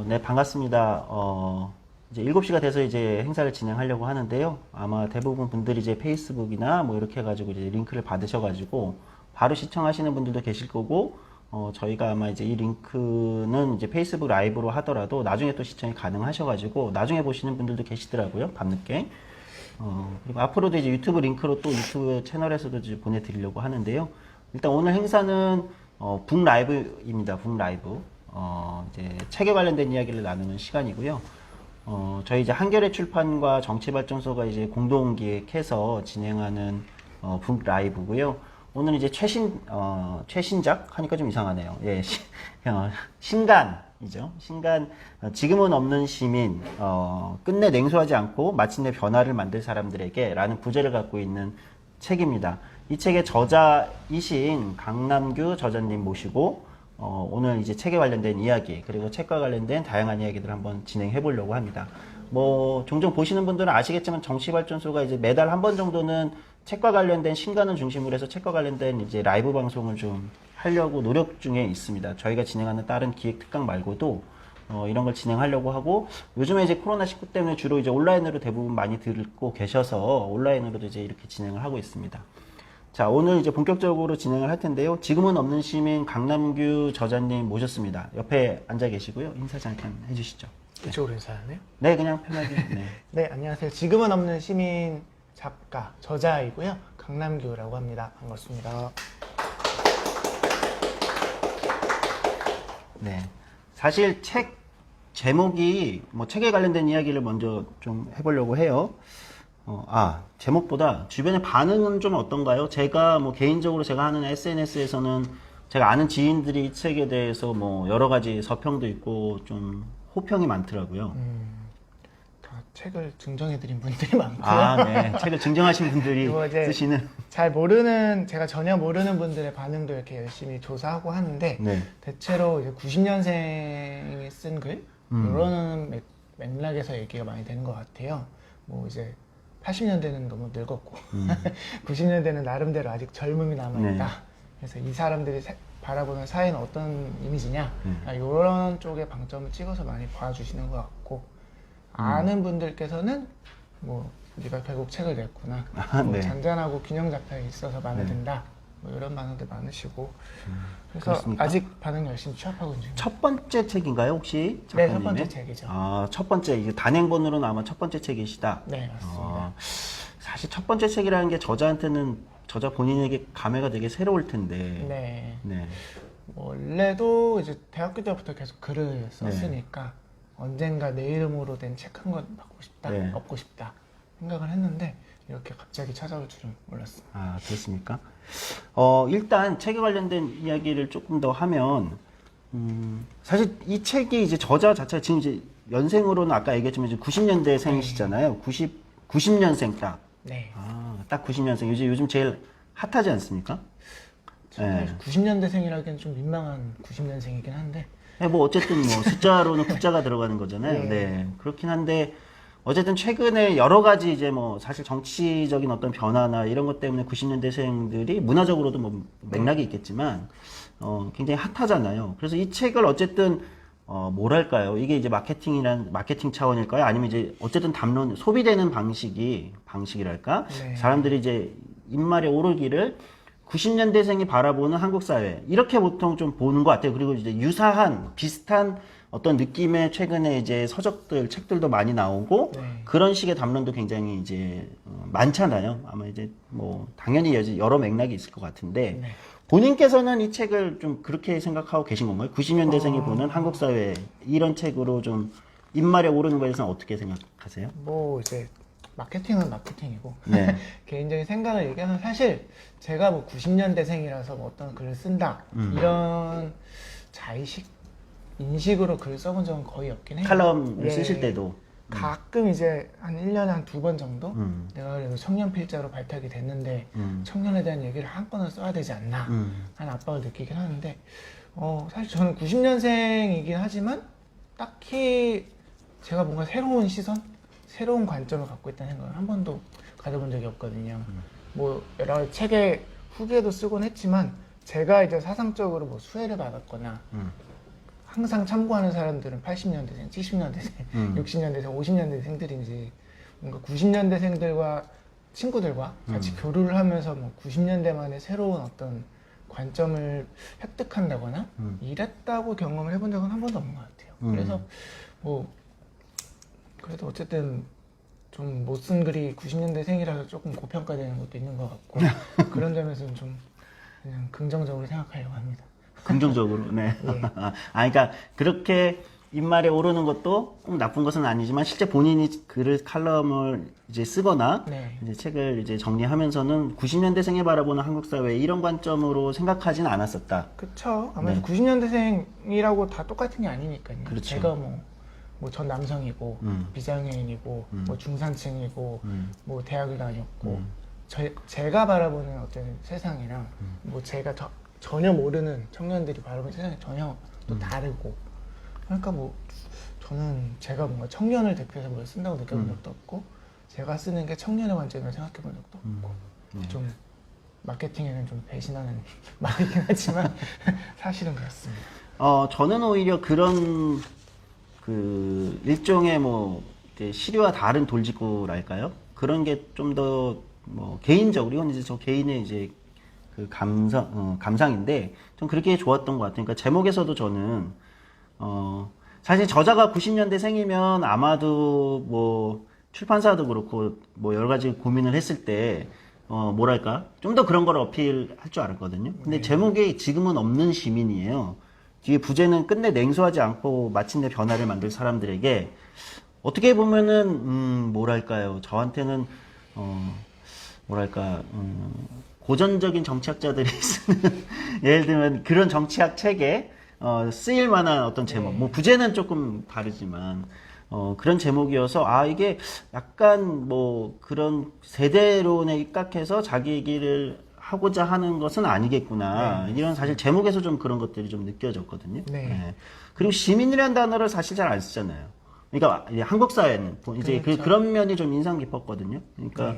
네, 반갑습니다. 이제 7시가 돼서 이제 행사를 진행하려고 하는데요. 아마 대부분 분들이 이제 페이스북이나 뭐 이렇게 해가지고 이제 링크를 받으셔가지고 바로 시청하시는 분들도 계실 거고, 저희가 아마 이제 이 링크는 이제 페이스북 라이브로 하더라도 나중에 또 시청이 가능하셔가지고 나중에 보시는 분들도 계시더라고요. 밤늦게. 그리고 앞으로도 이제 유튜브 링크로 또 유튜브 채널에서도 이제 보내드리려고 하는데요. 일단 오늘 행사는 북라이브입니다. 북라이브. 이제 책에 관련된 이야기를 나누는 시간이고요. 저희 이제 한겨레 출판과 정치발전소가 이제 공동 기획해서 진행하는 북라이브고요. 오늘 이제 최신작 하니까 좀 이상하네요. 예, 신간이죠. 신간, 지금은 없는 시민, 끝내 냉소하지 않고 마침내 변화를 만들 사람들에게 라는 부제를 갖고 있는 책입니다. 이 책의 저자이신 강남규 저자님 모시고 오늘 이제 책에 관련된 이야기 그리고 책과 관련된 다양한 이야기들을 한번 진행해 보려고 합니다. 뭐 종종 보시는 분들은 아시겠지만 정치발전소가 이제 매달 한 번 정도는 책과 관련된 신간을 중심으로 해서 책과 관련된 이제 라이브 방송을 좀 하려고 노력 중에 있습니다. 저희가 진행하는 다른 기획 특강 말고도 이런 걸 진행하려고 하고, 요즘에 이제 코로나19 때문에 주로 이제 온라인으로 대부분 많이 듣고 계셔서 온라인으로도 이제 이렇게 진행을 하고 있습니다. 자, 오늘 이제 본격적으로 진행을 할 텐데요. 지금은 없는 시민 강남규 저자님 모셨습니다. 옆에 앉아 계시고요. 인사 잠깐 해주시죠. 이쪽으로 인사하네요. 네, 그냥 편하게. 네. 네, 안녕하세요. 지금은 없는 시민 작가, 저자이고요. 강남규라고 합니다. 반갑습니다. 네. 사실 책 제목이 뭐 책에 관련된 이야기를 먼저 좀 해보려고 해요. 제목보다 주변의 반응은 좀 어떤가요? 제가 뭐 개인적으로 제가 하는 SNS에서는 제가 아는 지인들이 이 책에 대해서 뭐 여러 가지 서평도 있고 좀 호평이 많더라고요. 다 책을 증정해드린 분들이 많고요. 네. 책을 증정하신 분들이 쓰시는. 잘 모르는, 제가 전혀 모르는 분들의 반응도 이렇게 열심히 조사하고 하는데, 네. 대체로 이제 90년생이 쓴 글? 이런 맥락에서 얘기가 많이 되는 것 같아요. 뭐 이제 80년대는 너무 늙었고 90년대는 나름대로 아직 젊음이 남아있다. 네. 그래서 이 사람들이 바라보는 사회는 어떤 이미지냐, 이런 쪽에 방점을 찍어서 많이 봐주시는 것 같고, 아는 분들께서는 뭐 네가 결국 책을 냈구나, 뭐 네. 잔잔하고 균형 잡혀 있어서 마음에 든다, 뭐 이런 반응들 많으시고, 그래서 그렇습니까? 아직 반응 열심히 취합하고 있는 중입니다. 첫 번째 책인가요, 혹시? 네, 작가님의? 첫 번째 책이죠. 첫 번째, 이게 단행본으로는 아마 첫 번째 책이시다. 네, 맞습니다. 사실 첫 번째 책이라는 게 저자 본인에게 감회가 되게 새로울 텐데. 네. 네. 원래도 이제 대학교 때부터 계속 글을 썼으니까 언젠가 내 이름으로 된 책 한 권 받고 싶다, 네. 얻고 싶다 생각을 했는데 이렇게 갑자기 찾아올 줄은 몰랐습니다. 그렇습니까? 일단 책에 관련된 이야기를 조금 더 하면, 사실 이 책이 이제 저자 자체가 지금 이제 연생으로는 아까 얘기했지만 이제 90년대생이시잖아요. 90년생 딱. 네. 딱 90년생. 요즘 제일 핫하지 않습니까? 사실 90년대생이라기엔 좀 민망한 90년생이긴 한데. 네, 뭐 어쨌든 뭐 숫자로는 구자가 들어가는 거잖아요. 네. 네. 그렇긴 한데 어쨌든 최근에 여러 가지 이제 뭐 사실 정치적인 어떤 변화나 이런 것 때문에 90년대생들이 문화적으로도 뭐 맥락이 있겠지만 굉장히 핫하잖아요. 그래서 이 책을 어쨌든 뭐랄까요? 이게 이제 마케팅 차원일까요? 아니면 이제 어쨌든 담론 소비되는 방식이랄까? 네. 사람들이 이제 입말에 오르기를 90년대생이 바라보는 한국 사회, 이렇게 보통 좀 보는 것 같아요. 그리고 이제 비슷한 어떤 느낌의 최근에 이제 책들도 많이 나오고, 네. 그런 식의 담론도 굉장히 이제 많잖아요. 아마 이제 뭐 당연히 여러 맥락이 있을 것 같은데, 네. 본인께서는 이 책을 좀 그렇게 생각하고 계신 건가요? 90년대생이 보는 한국 사회, 이런 책으로 좀 입말에 오르는 거에 대해서는 어떻게 생각하세요? 뭐 이제 마케팅은 마케팅이고 네. 개인적인 생각을 얘기하면 사실 제가 뭐 90년대생이라서 뭐 어떤 글을 쓴다 이런 자의식 인식으로 글을 써본 적은 거의 없긴 해요. 칼럼을 예. 쓰실 때도. 가끔 이제 한 1년에 한 2번 정도 내가 그래도 청년 필자로 발탁이 됐는데 청년에 대한 얘기를 한 건은 써야 되지 않나 하는 압박을 느끼긴 하는데, 사실 저는 90년생이긴 하지만 딱히 제가 뭔가 새로운 시선, 새로운 관점을 갖고 있다는 생각을 한 번도 가져본 적이 없거든요. 뭐 여러 가지 책에 후기에도 쓰곤 했지만 제가 이제 사상적으로 뭐 수혜를 받았거나 항상 참고하는 사람들은 80년대생, 70년대생, 60년대생, 50년대생들인지 뭔가 90년대생들과 친구들과 같이 교류를 하면서 뭐 90년대만의 새로운 어떤 관점을 획득한다거나 이랬다고 경험을 해본 적은 한 번도 없는 것 같아요. 그래서 뭐 그래도 어쨌든 좀 못 쓴 글이 90년대생이라서 조금 고평가되는 것도 있는 것 같고 그런 점에서는 좀 그냥 긍정적으로 생각하려고 합니다. 긍정적으로, 네. 예. 그러니까 그렇게 입말에 오르는 것도 꼭 나쁜 것은 아니지만 실제 본인이 글을 칼럼을 이제 쓰거나 네. 이제 책을 이제 정리하면서는 90년대생이 바라보는 한국 사회 이런 관점으로 생각하지는 않았었다. 그쵸. 아무래도 네. 90년대생이라고 다 똑같은 게 아니니까요. 그렇죠. 제가 뭐 전 남성이고 비장애인이고 뭐 중산층이고 뭐 대학을 다녔고 제가 바라보는 어떤 세상이랑 뭐 제가 전혀 모르는 청년들이 바라보는 세상이 전혀 또 다르고 그러니까 뭐 저는 제가 뭔가 청년을 대표해서 뭘 쓴다고 느껴본 적도 없고 제가 쓰는 게 청년의 관점으로 생각해 본 적도 없고 좀 마케팅에는 좀 배신하는 말이긴 하지만 사실은 그렇습니다. 저는 오히려 그런 그 일종의 뭐 이제 시류와 다른 돌직구랄까요? 그런 게 좀 더 뭐 개인적으로 이건 이제 저 개인의 이제 그 감상인데 좀 그렇게 좋았던 것 같아요. 그러니까 제목에서도 저는 사실 저자가 90년대생이면 아마도 뭐 출판사도 그렇고 뭐 여러 가지 고민을 했을 때 뭐랄까 좀 더 그런 걸 어필할 줄 알았거든요. 근데 제목이 지금은 없는 시민이에요. 뒤에 부제는 끝내 냉소하지 않고 마침내 변화를 만들 사람들에게 어떻게 보면은 뭐랄까요 저한테는 뭐랄까 고전적인 정치학자들이 쓰는 예를 들면 그런 정치학 책에 쓰일 만한 어떤 제목 뭐 부제는 조금 다르지만 그런 제목이어서 이게 약간 뭐 그런 세대론에 입각해서 자기 얘기를 하고자 하는 것은 아니겠구나. 이런 사실 제목에서 좀 그런 것들이 좀 느껴졌거든요. 네. 네. 그리고 시민이라는 단어를 사실 잘 안 쓰잖아요. 그러니까 이제 한국 사회는 이제 그렇죠. 그런 면이 좀 인상 깊었거든요. 그러니까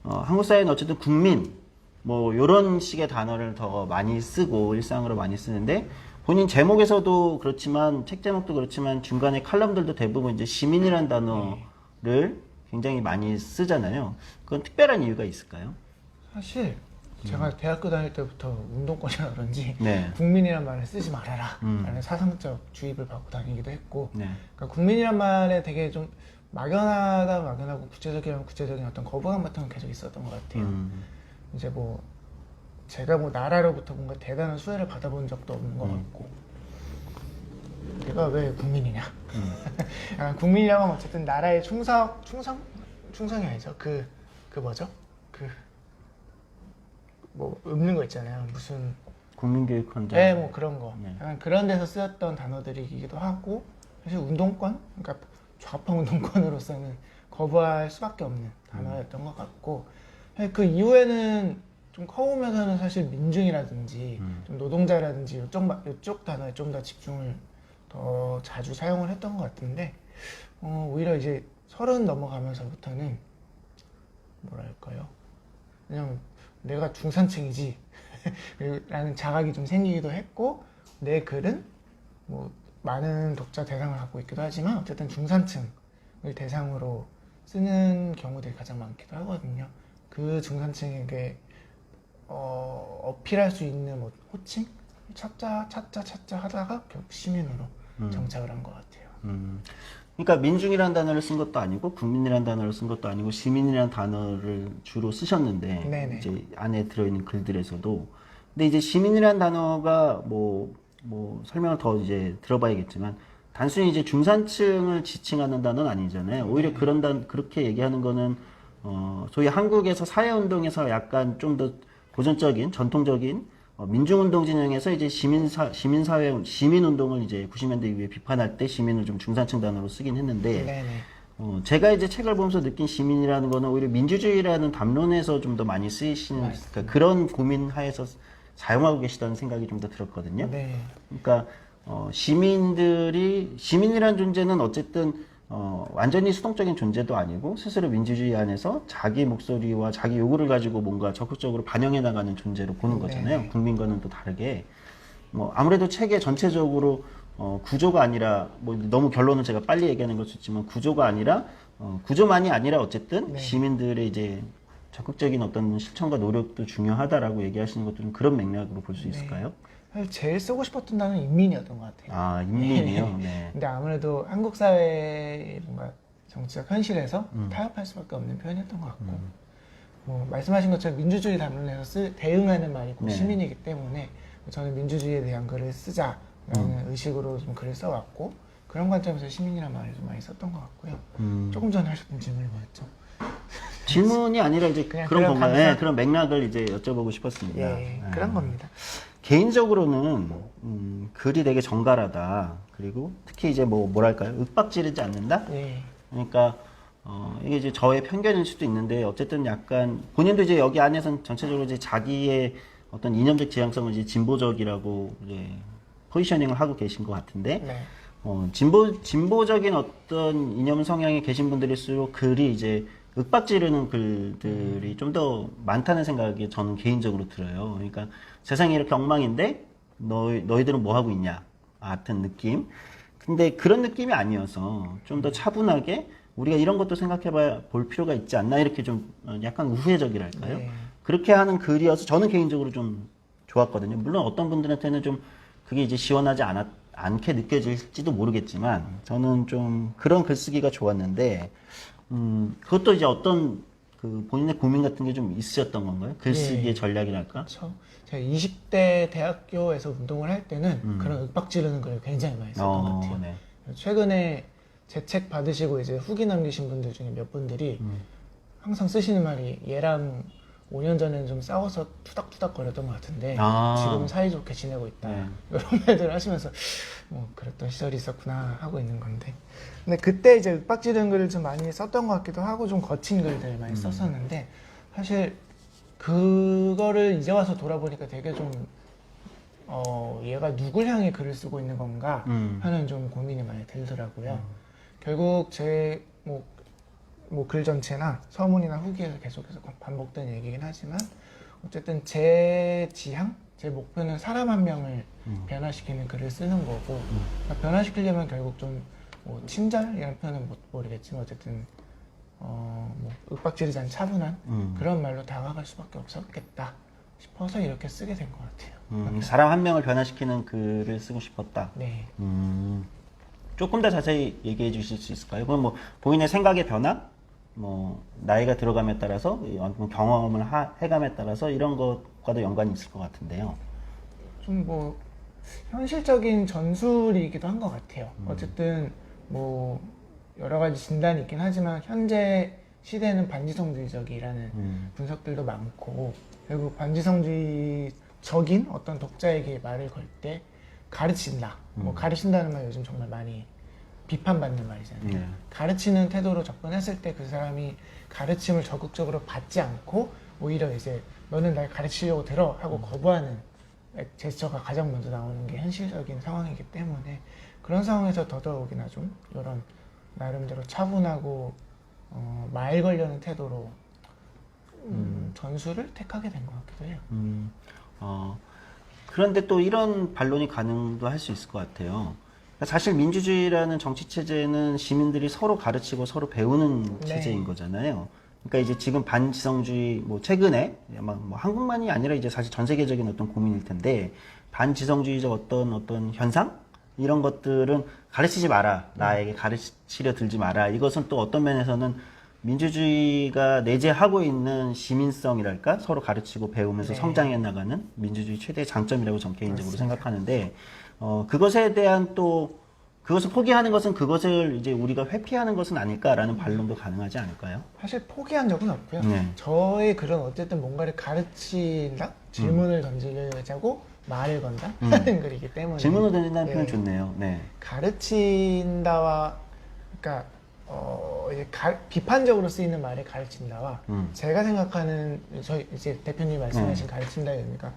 한국 사회는 어쨌든 국민 뭐 요런 식의 단어를 더 많이 쓰고 일상으로 많이 쓰는데 본인 제목에서도 그렇지만 책 제목도 그렇지만 중간에 칼럼들도 대부분 이제 시민이라는 단어를 굉장히 많이 쓰잖아요. 그건 특별한 이유가 있을까요? 사실 제가 대학교 다닐 때부터 운동권이라 그런지 네. 국민이란 말을 쓰지 말아라 라는 사상적 주입을 받고 다니기도 했고 네. 그러니까 국민이란 말에 되게 좀 막연하다 막연하고 구체적이면 구체적인 어떤 거부감 같은 건 계속 있었던 것 같아요. 이제 뭐 제가 뭐 나라로부터 뭔가 대단한 수혜를 받아본 적도 없는 것 같고 내가 왜 국민이냐 약간 국민이라고 하면 어쨌든 나라의 충성이 아니죠. 그 뭐죠? 뭐 읊는 거 있잖아요. 무슨 국민교육헌장. 네, 뭐 그런 거. 네. 약간 그런 데서 쓰였던 단어들이기도 하고 사실 운동권, 그러니까 좌파 운동권으로서는 거부할 수밖에 없는 단어였던 것 같고 그 이후에는 좀 커오면서는 사실 민중이라든지 좀 노동자라든지 이쪽 단어에 좀 더 집중을 더 자주 사용을 했던 것 같은데 오히려 이제 30 넘어가면서부터는 뭐랄까요? 그냥 내가 중산층이지 라는 자각이 좀 생기기도 했고 내 글은 뭐 많은 독자 대상을 갖고 있기도 하지만 어쨌든 중산층을 대상으로 쓰는 경우들이 가장 많기도 하거든요. 그 중산층에게 어필할 수 있는 뭐 호칭? 찾자 하다가 결국 시민으로 정착을 한 것 같아요. 그러니까 민중이라는 단어를 쓴 것도 아니고 국민이라는 단어를 쓴 것도 아니고 시민이라는 단어를 주로 쓰셨는데 네네. 이제 안에 들어있는 글들에서도 근데 이제 시민이라는 단어가 뭐 설명을 더 이제 들어봐야겠지만 단순히 이제 중산층을 지칭하는 단어는 아니잖아요. 오히려 그렇게 얘기하는 거는 소위 한국에서 사회운동에서 약간 좀 더 고전적인 전통적인 민중운동 진영에서 이제 시민운동을 이제 90년대 이후에 비판할 때 시민을 좀 중산층 단어로 쓰긴 했는데, 네네. 제가 이제 책을 보면서 느낀 시민이라는 거는 오히려 민주주의라는 담론에서 좀 더 많이 쓰이시는, 그러니까 그런 고민 하에서 사용하고 계시다는 생각이 좀 더 들었거든요. 네. 그러니까, 시민이라는 존재는 어쨌든, 완전히 수동적인 존재도 아니고 스스로 민주주의 안에서 자기 목소리와 자기 요구를 가지고 뭔가 적극적으로 반영해 나가는 존재로 보는 거잖아요. 네. 국민과는 또 다르게. 아무래도 책에 전체적으로 구조가 아니라 뭐 너무 결론은 제가 빨리 얘기하는 걸 수 있지만 구조가 아니라 구조만이 아니라 어쨌든 네. 시민들의 이제 적극적인 어떤 실천과 노력도 중요하다라고 얘기하시는 것들은 그런 맥락으로 볼 수 있을까요? 사실 제일 쓰고 싶었던 단어는 인민이었던 것 같아요. 아, 인민이요. 네. 근데 아무래도 한국 사회의 뭔가 정치적 현실에서 타협할 수밖에 없는 표현이었던 것 같고, 뭐 말씀하신 것처럼 민주주의 담론에서 대응하는 말이 곧 네. 시민이기 때문에 저는 민주주의에 대한 글을 쓰자라는 의식으로 좀 글을 써왔고, 그런 관점에서 시민이라는 말을 좀 많이 썼던 것 같고요. 조금 전에 하셨던 질문이 뭐였죠? 질문이 아니라 이제 그냥 그런 그런 건가요? 감사- 네, 그런 맥락을 이제 여쭤보고 싶었습니다. 예, 그런 겁니다. 개인적으로는 글이 되게 정갈하다. 그리고 특히 이제 뭐랄까요? 윽박지르지 않는다. 예, 그러니까 이게 이제 저의 편견일 수도 있는데 어쨌든 약간 본인도 이제 여기 안에서는 전체적으로 이제 자기의 어떤 이념적 지향성을 이제 진보적이라고 이제 포지셔닝을 하고 계신 것 같은데 네, 진보적인 어떤 이념 성향에 계신 분들일수록 글이 이제 윽박지르는 글들이 좀 더 많다는 생각이 저는 개인적으로 들어요. 그러니까 세상이 이렇게 엉망인데 너희들은 뭐 하고 있냐 같은 느낌. 근데 그런 느낌이 아니어서 좀 더 차분하게 우리가 이런 것도 생각해봐야 볼 필요가 있지 않나 이렇게 좀 약간 우회적이랄까요? 네. 그렇게 하는 글이어서 저는 개인적으로 좀 좋았거든요. 물론 어떤 분들한테는 좀 그게 이제 시원하지 않게 느껴질지도 모르겠지만 저는 좀 그런 글쓰기가 좋았는데 그것도 이제 어떤 그 본인의 고민 같은 게 좀 있으셨던 건가요? 글쓰기의 예. 전략이랄까? 그렇죠. 제가 20대 대학교에서 운동을 할 때는 그런 윽박지르는 글을 굉장히 많이 썼던 것 같아요. 네. 최근에 제 책 받으시고 이제 후기 남기신 분들 중에 몇 분들이 항상 쓰시는 말이 얘랑 5년 전에는 좀 싸워서 투닥투닥 거렸던 것 같은데 아. 지금은 사이좋게 지내고 있다. 네. 이런 말들을 하시면서 뭐 그랬던 시절이 있었구나 하고 있는 건데, 근데 그때 이제 윽박지르는 글을 좀 많이 썼던 것 같기도 하고 좀 거친 글들 많이 썼었는데 사실 그거를 이제 와서 돌아보니까 되게 좀 얘가 누굴 향해 글을 쓰고 있는 건가 하는 좀 고민이 많이 들더라고요. 결국 제 뭐 글 전체나 서문이나 후기에서 계속해서 반복된 얘기긴 하지만 어쨌든 제 지향, 제 목표는 사람 한 명을 변화시키는 글을 쓰는 거고, 그러니까 변화시키려면 결국 좀뭐 친절이라는 표현은 모르겠지만 어쨌든 뭐 윽박지르지 않은 차분한 그런 말로 다가갈 수밖에 없었겠다 싶어서 이렇게 쓰게 된 것 같아요. 사람 한 명을 변화시키는 글을 쓰고 싶었다. 네. 조금 더 자세히 얘기해 주실 수 있을까요? 그럼 뭐 본인의 생각의 변화, 뭐 나이가 들어감에 따라서 경험을 해감에 따라서 이런 것과도 연관이 있을 것 같은데요. 좀 뭐 현실적인 전술이기도 한 것 같아요. 어쨌든 뭐 여러 가지 진단이 있긴 하지만 현재 시대는 반지성주의적이라는 분석들도 많고, 결국 반지성주의적인 어떤 독자에게 말을 걸 때 가르친다. 뭐 가르친다는 말 요즘 정말 많이 비판받는 말이잖아요. 네. 가르치는 태도로 접근했을 때 그 사람이 가르침을 적극적으로 받지 않고 오히려 이제 너는 날 가르치려고 들어 하고 거부하는 제스처가 가장 먼저 나오는 게 현실적인 상황이기 때문에 그런 상황에서 더더욱이나 좀 이런 나름대로 차분하고 말 걸려는 태도로 전술을 택하게 된 것 같기도 해요. 그런데 또 이런 반론이 가능도 할 수 있을 것 같아요. 그러니까 사실 민주주의라는 정치 체제는 시민들이 서로 가르치고 서로 배우는 네. 체제인 거잖아요. 그러니까 이제 지금 반지성주의 뭐 최근에 아마 뭐 한국만이 아니라 이제 사실 전 세계적인 어떤 고민일 텐데 반지성주의적 어떤 현상 이런 것들은 가르치지 마라, 나에게 가르치려 들지 마라. 이것은 또 어떤 면에서는 민주주의가 내재하고 있는 시민성이랄까 서로 가르치고 배우면서 네. 성장해 나가는 민주주의 최대의 장점이라고 저는 개인적으로 생각하는데 그것에 대한 또 그것을 포기하는 것은 그것을 이제 우리가 회피하는 것은 아닐까라는 반론도 가능하지 않을까요? 사실 포기한 적은 없고요. 네. 저의 글은 어쨌든 뭔가를 가르친다, 질문을 던지려고 말을 건다 하는 글이기 때문에 질문을 던진다는 표현 네. 좋네요. 네. 가르친다와 그러니까 이제 비판적으로 쓰이는 말에 가르친다와 제가 생각하는 저희 이제 대표님 말씀하신 가르친다의 의미가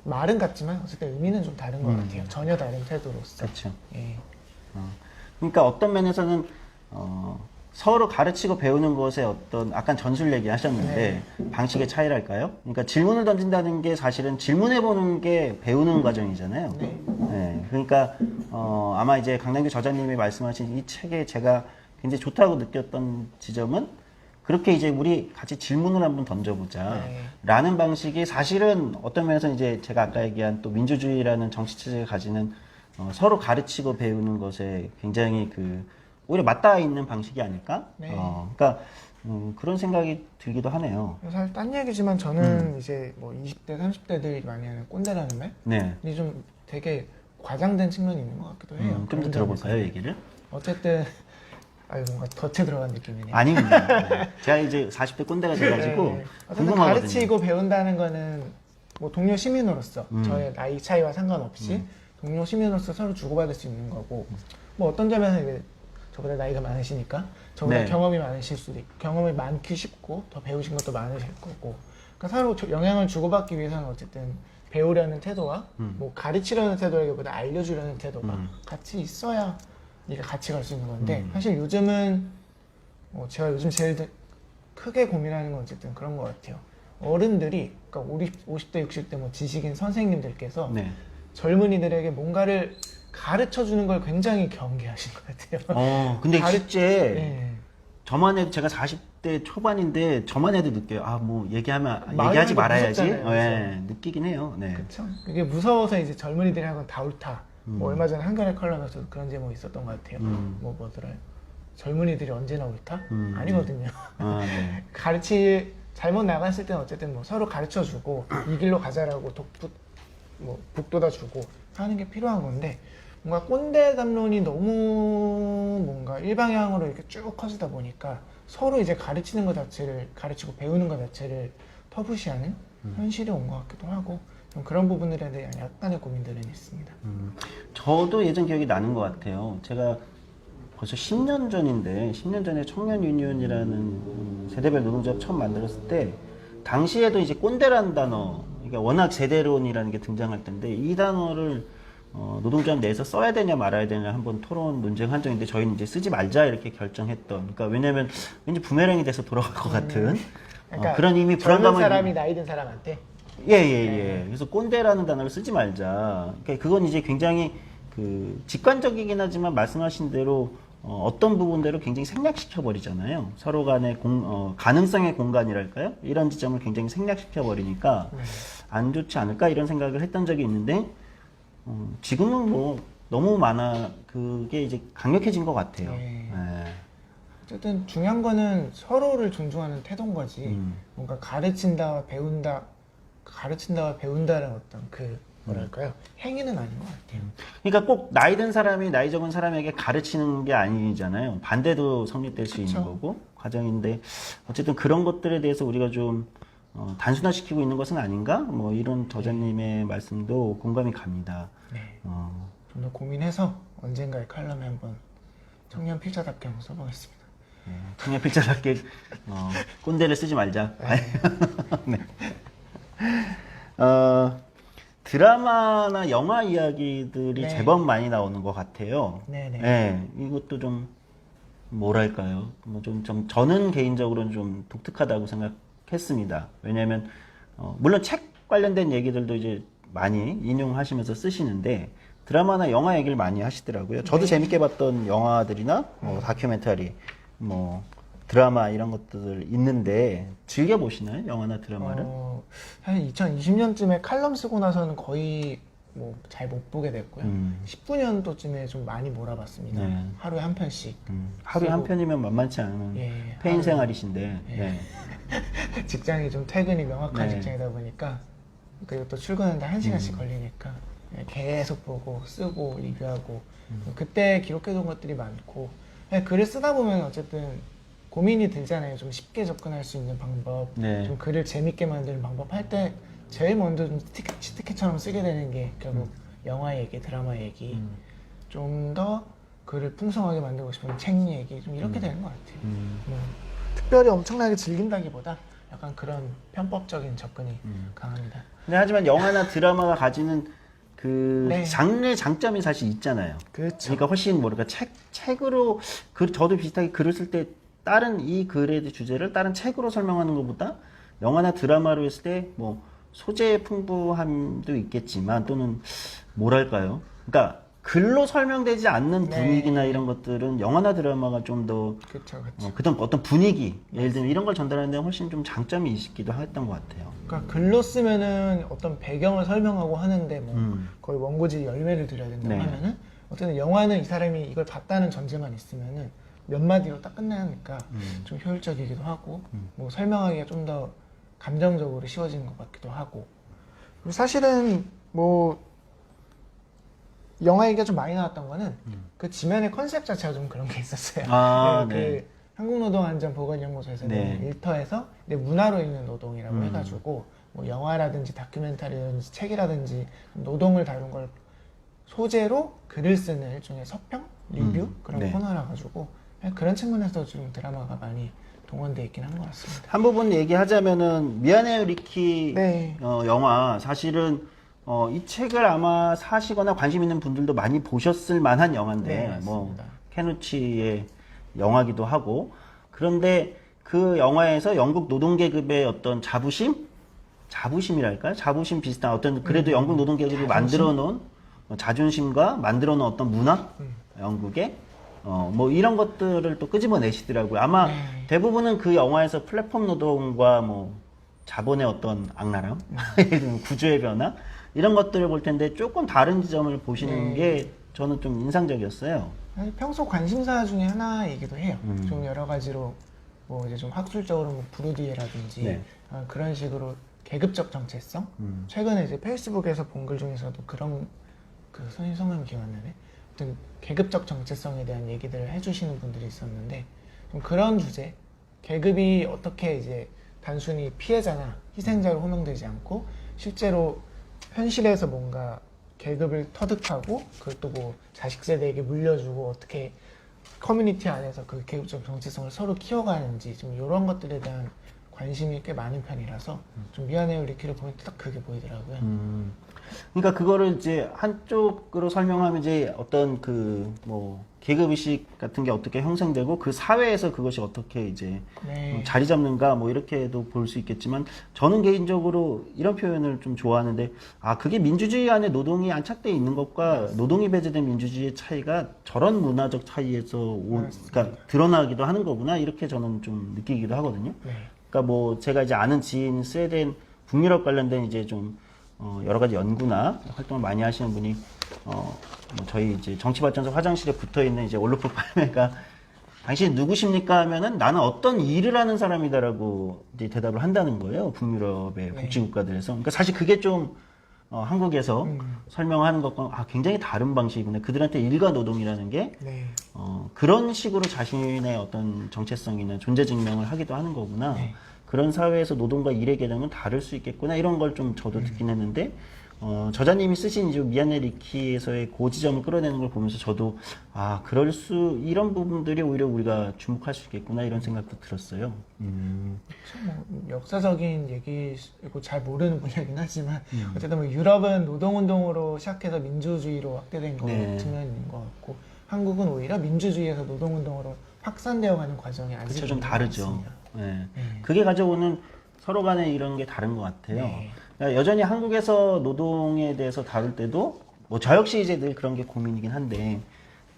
말은 같지만 어쨌든 의미는 좀 다른 것 같아요. 전혀 다른 태도로서. 그렇죠. 예. 그러니까 어떤 면에서는 서로 가르치고 배우는 것에 어떤 약간 전술 얘기 하셨는데 방식의 차이랄까요? 그러니까 질문을 던진다는 게 사실은 질문해 보는 게 배우는 과정이잖아요. 네. 네. 네, 그러니까 아마 이제 강남규 저자님이 말씀하신 이 책에 제가 굉장히 좋다고 느꼈던 지점은 그렇게 이제 우리 같이 질문을 한번 던져보자 라는 방식이 사실은 어떤 면에서 이제 제가 아까 얘기한 또 민주주의라는 정치 체제가 가지는 서로 가르치고 배우는 것에 굉장히 오히려 맞닿아 있는 방식이 아닐까? 네. 그러니까 그런 생각이 들기도 하네요. 사실 딴 얘기지만 저는 이제 뭐 20대, 30대들이 많이 하는 꼰대라는 말? 네. 이 좀 되게 과장된 측면이 있는 것 같기도 해요. 좀 더 들어볼까요, 얘기를? 어쨌든 뭔가 덫에 들어간 느낌이네요. 아닙니다. 네. 제가 이제 40대 꼰대가 돼가지고 네. 어쨌든 궁금하거든요. 가르치고 배운다는 거는 뭐 동료 시민으로서 저의 나이 차이와 상관없이 동료 시민으로서 서로 주고받을 수 있는 거고 뭐 어떤 점에서 이제 저보다 나이가 많으시니까 저보다 네. 경험이 많으실 수도 있고 경험이 많기 쉽고 더 배우신 것도 많으실 거고 그러니까 서로 영향을 주고받기 위해서는 어쨌든 배우려는 태도와 뭐 가르치려는 태도라기보다 알려주려는 태도가 같이 있어야 이게 같이 갈 수 있는 건데 사실 요즘은 제가 요즘 제일 크게 고민하는 건 어쨌든 그런 것 같아요. 어른들이 그러니까 50대 60대 뭐 지식인 선생님들께서 네. 젊은이들에게 뭔가를 가르쳐 주는 걸 굉장히 경계하신 것 같아요. 근데 실제 네. 저만 해도 제가 40대 초반인데 저만 해도 느껴요. 뭐 얘기하지 말하기가 말아야지. 무섭잖아요, 네, 느끼긴 해요. 네. 그렇죠. 그게 무서워서 이제 젊은이들이 하는 건 다 옳다. 뭐 얼마 전에 한겨레 컬럼에서도 그런 제목이 있었던 것 같아요. 뭐더라. 젊은이들이 언제나 옳다? 아니거든요. 네. 잘못 나갔을 때는 어쨌든 뭐 서로 가르쳐 주고 이 길로 가자라고 북돋아 주고 하는 게 필요한 건데 뭔가 꼰대 담론이 너무 뭔가 일방향으로 이렇게 쭉 커지다 보니까 서로 이제 가르치는 것 자체를 가르치고 배우는 것 자체를 터부시하는 현실이 온 것 같기도 하고 좀 그런 부분들에 대한 약간의 고민들은 있습니다. 저도 예전 기억이 나는 것 같아요. 제가 벌써 10년 전인데 10년 전에 청년 유니온이라는 세대별 노동조합 처음 만들었을 때 당시에도 이제 꼰대라는 단어, 그러니까 워낙 세대론이라는 게 등장할 텐데 이 단어를 노동조합 내에서 써야 되냐 말아야 되냐 한번 토론 논쟁한 적인데 저희는 이제 쓰지 말자 이렇게 결정했던. 그러니까 왜냐면 왠지 부메랑이 돼서 돌아갈 것 같은 그러니까 그런 이미 젊은 불안감을 사람이 나이 든 사람한테 예. 그래서 꼰대라는 단어를 쓰지 말자. 그러니까 그건 이제 굉장히 직관적이긴 하지만 말씀하신 대로 어떤 부분대로 굉장히 생략시켜 버리잖아요. 서로 간의 가능성의 공간이랄까요? 이런 지점을 굉장히 생략시켜 버리니까 안 좋지 않을까 이런 생각을 했던 적이 있는데 지금은 뭐 너무 그게 이제 강력해진 것 같아요. 네. 예. 어쨌든 중요한 거는 서로를 존중하는 태도인 거지 뭔가 가르친다와 배운다는 어떤 뭐랄까요 행위는 아닌 것 같아요. 그러니까 꼭 나이 든 사람이 나이 적은 사람에게 가르치는 게 아니잖아요. 반대도 성립될 수 있는 거고 과정인데 어쨌든 그런 것들에 대해서 우리가 좀 단순화시키고 있는 것은 아닌가? 뭐 이런 저자님의 말씀도 공감이 갑니다. 네. 좀 더 고민해서 언젠가의 칼럼에 한번 청년 필자답게 한번 써보겠습니다. 청년 필자답게 꼰대를 쓰지 말자. 네. 드라마나 영화 이야기들이 네. 제법 많이 나오는 것 같아요. 네네. 네, 이것도 좀 뭐랄까요? 저는 개인적으로는 좀 독특하다고 생각했습니다. 왜냐하면 물론 책 관련된 얘기들도 이제 많이 인용하시면서 쓰시는데 드라마나 영화 얘기를 많이 하시더라고요. 저도 재밌게 봤던 영화들이나 다큐멘터리, 드라마 이런 것들 있는데 즐겨 보시나요? 영화나 드라마를? 사실 2020년쯤에 칼럼 쓰고 나서는 거의 잘 못 보게 됐고요. 19년도쯤에 좀 많이 몰아봤습니다. 네. 하루에 한 편씩. 하루에 한 편이면 만만치 않은 예, 페인 하루에. 생활이신데. 네. 직장이 좀 퇴근이 명확한 네. 직장이다 보니까 그리고 또 출근하는데 1시간씩 걸리니까 계속 보고 쓰고 리뷰하고 그때 기록해둔 것들이 많고 글을 쓰다 보면 어쨌든 고민이 들잖아요. 좀 쉽게 접근할 수 있는 방법, 네. 좀 글을 재밌게 만드는 방법 할 때 제일 먼저 좀 치트키처럼 쓰게 되는 게 결국 영화 얘기, 드라마 얘기, 좀 더 글을 풍성하게 만들고 싶은 책 얘기 좀 이렇게 되는 것 같아요. 특별히 엄청나게 즐긴다기보다 약간 그런 편법적인 접근이 강합니다. 근데 하지만 영화나 드라마가 가지는 네. 장르의 장점이 사실 있잖아요. 그렇죠. 그러니까 훨씬 책으로 저도 비슷하게 글을 쓸 때 다른 이 글의 주제를 다른 책으로 설명하는 것보다 영화나 드라마로 했을 때 소재의 풍부함도 있겠지만 또는 뭐랄까요? 그러니까 글로 설명되지 않는 네. 분위기나 이런 것들은 영화나 드라마가 좀 더 그쵸, 그쵸. 그런 어떤 분위기, 예를 들면 이런 걸 전달하는 데 훨씬 좀 장점이 있기도 했던 것 같아요. 그러니까 글로 쓰면은 어떤 배경을 설명하고 하는데 뭐 거의 원고지 열매를 드려야 된다고 네. 하면은 어쨌든 영화는 이 사람이 이걸 봤다는 전제만 있으면은 몇 마디로 딱 끝나니까 좀 효율적이기도 하고 뭐 설명하기가 좀 더 감정적으로 쉬워지는 것 같기도 하고 그리고 사실은 뭐 영화 얘기가 좀 많이 나왔던 거는 그 지면의 컨셉 자체가 좀 그런 게 있었어요. 아, 그 네. 한국노동안전보건연구소에서는 네. 일터에서 문화로 있는 노동이라고 음. 해가지고 뭐 영화라든지 다큐멘터리라든지 책이라든지 노동을 다룬 걸 소재로 글을 쓰는 일종의 서평? 리뷰? 그런 네. 코너라 가지고 그런 측면에서 좀 드라마가 많이 동원돼 있긴 한 것 같습니다. 한 부분 얘기하자면은 미안해요 리키 네. 영화 사실은 이 책을 아마 사시거나 관심 있는 분들도 많이 보셨을 만한 영화인데 네, 뭐 맞습니다. 케누치의 영화기도 하고 그런데 그 영화에서 영국 노동계급의 어떤 자부심이랄까요? 자부심 비슷한 어떤 그래도 영국 노동계급이 만들어 놓은 자존심과 만들어 놓은 어떤 문화 영국의 뭐 이런 것들을 또 끄집어내시더라고요. 아마 네. 대부분은 그 영화에서 플랫폼 노동과 뭐 자본의 어떤 악랄함, 예를 들면 구조의 변화 이런 것들을 볼 텐데 조금 다른 지점을 보시는 네. 게 저는 좀 인상적이었어요. 사실 평소 관심사 중에 하나이기도 해요. 좀 여러 가지로 뭐 이제 좀 학술적으로 뭐 부르디에라든지 네. 그런 식으로 계급적 정체성. 최근에 이제 페이스북에서 본 글 중에서도 그런 그 선생님 성함이 기억 안 나네. 어떤 계급적 정체성에 대한 얘기들을 해주시는 분들이 있었는데 좀 그런 주제, 계급이 어떻게 이제 단순히 피해자나 희생자로 호명되지 않고 실제로 현실에서 뭔가 계급을 터득하고 그걸 또 뭐 자식 세대에게 물려주고 어떻게 커뮤니티 안에서 그 계급적 정체성을 서로 키워가는지 좀 이런 것들에 대한 관심이 꽤 많은 편이라서 좀 미안해요 리키를 보면 딱 그게 보이더라고요. 그러니까 그거를 이제 한쪽으로 설명하면 이제 어떤 그 뭐 계급의식 같은 게 어떻게 형성되고 그 사회에서 그것이 어떻게 이제 네. 자리 잡는가 뭐 이렇게도 볼 수 있겠지만 저는 개인적으로 이런 표현을 좀 좋아하는데 아 그게 민주주의 안에 노동이 안착돼 있는 것과 노동이 배제된 민주주의의 차이가 저런 문화적 차이에서 그러니까 드러나기도 하는 거구나 이렇게 저는 좀 느끼기도 하거든요. 네. 그러니까 뭐 제가 이제 아는 지인 스웨덴 북유럽 관련된 이제 좀 여러 가지 연구나 활동을 많이 하시는 분이 뭐 저희 이제 정치발전소 화장실에 붙어 있는 이제 올로프 팔메가 당신이 누구십니까 하면은 나는 어떤 일을 하는 사람이다라고 이제 대답을 한다는 거예요. 북유럽의 복지국가들에서. 그러니까 사실 그게 좀 한국에서 설명하는 것과 굉장히 다른 방식이구나. 그들한테 일과 노동이라는 게 네. 그런 식으로 자신의 어떤 정체성이나 존재 증명을 하기도 하는 거구나. 네. 그런 사회에서 노동과 일의 개념은 다를 수 있겠구나. 이런 걸 좀 저도 듣긴 했는데, 저자님이 쓰신 이제 미안해 리키에서의 그 지점을 끌어내는 걸 보면서 저도, 이런 부분들이 오히려 우리가 주목할 수 있겠구나. 이런 생각도 들었어요. 뭐 역사적인 얘기고 잘 모르는 분야긴 하지만 어쨌든 뭐 유럽은 노동운동으로 시작해서 민주주의로 확대된 거 네. 측면이 있는 것 같고 한국은 오히려 민주주의에서 노동운동으로 확산되어가는 과정이 아직 그쵸, 좀 다르죠. 있습니다. 네. 그게 가져오는 서로 간의 이런 게 다른 것 같아요. 네. 그러니까 여전히 한국에서 노동에 대해서 다룰 때도, 뭐 저 역시 이제 늘 그런 게 고민이긴 한데,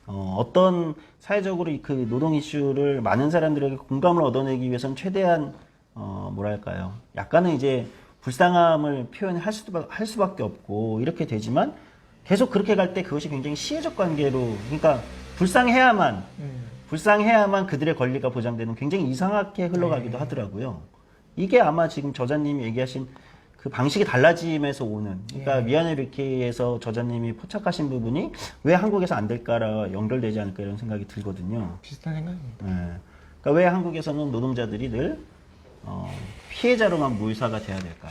어떤 사회적으로 그 노동 이슈를 많은 사람들에게 공감을 얻어내기 위해서는 최대한, 뭐랄까요. 약간은 이제 불쌍함을 표현할 수밖에 없고, 이렇게 되지만, 계속 그렇게 갈 때 그것이 굉장히 시혜적 관계로, 그러니까 불쌍해야만 그들의 권리가 보장되는 굉장히 이상하게 흘러가기도 하더라고요. 이게 아마 지금 저자님이 얘기하신 그 방식이 달라짐에서 오는, 그러니까 미안해 리키에서 저자님이 포착하신 부분이 왜 한국에서 안 될까라 연결되지 않을까 이런 생각이 들거든요. 비슷한 생각입니다. 예. 그러니까 왜 한국에서는 노동자들이 늘 피해자로만 몰사가 돼야 될까?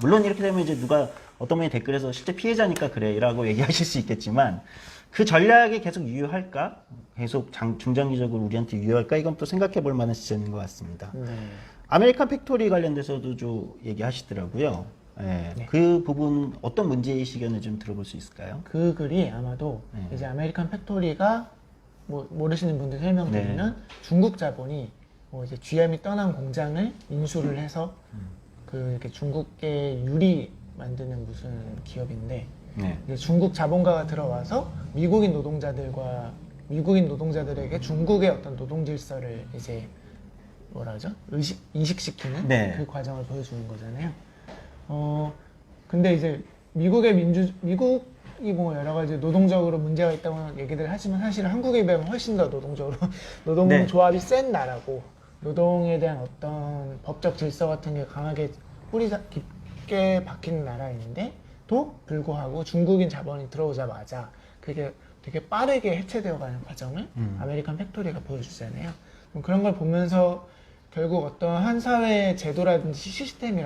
물론 이렇게 되면 이제 누가 어떤 분이 댓글에서 실제 피해자니까 그래라고 얘기하실 수 있겠지만 그 전략이 계속 유효할까? 계속 중장기적으로 우리한테 유효할까? 이건 또 생각해 볼 만한 지점인 것 같습니다. 네. 아메리칸 팩토리 관련돼서도 좀 얘기하시더라고요. 예. 네. 그 부분 어떤 문제의식이었는지 좀 들어볼 수 있을까요? 그 글이 아마도 이제 아메리칸 팩토리가 뭐 모르시는 분들 설명드리면 중국 자본이 뭐 이제 GM이 떠난 공장을 인수를 해서 그 이렇게 중국계 유리 만드는 무슨 기업인데 네. 이제 중국 자본가가 들어와서 미국인 노동자들에게 중국의 어떤 노동 질서를 이제 뭐라 하죠? 이식시키는 네. 그 과정을 보여주는 거잖아요. 근데 이제 미국이 뭐 여러 가지 노동적으로 문제가 있다고 얘기들 하지만 사실 한국에 비하면 훨씬 더 노동적으로 네. 노동조합이 센 나라고 노동에 대한 어떤 법적 질서 같은 게 강하게 깊게 박힌 나라인데도 불구하고 중국인 자본이 들어오자마자 그게 되게 빠르게 해체되어가는 과정을 아메리칸 팩토리가 보여주잖아요. 그런 걸 보면서 결국 어떤 한 사회의 제도라든지 시스템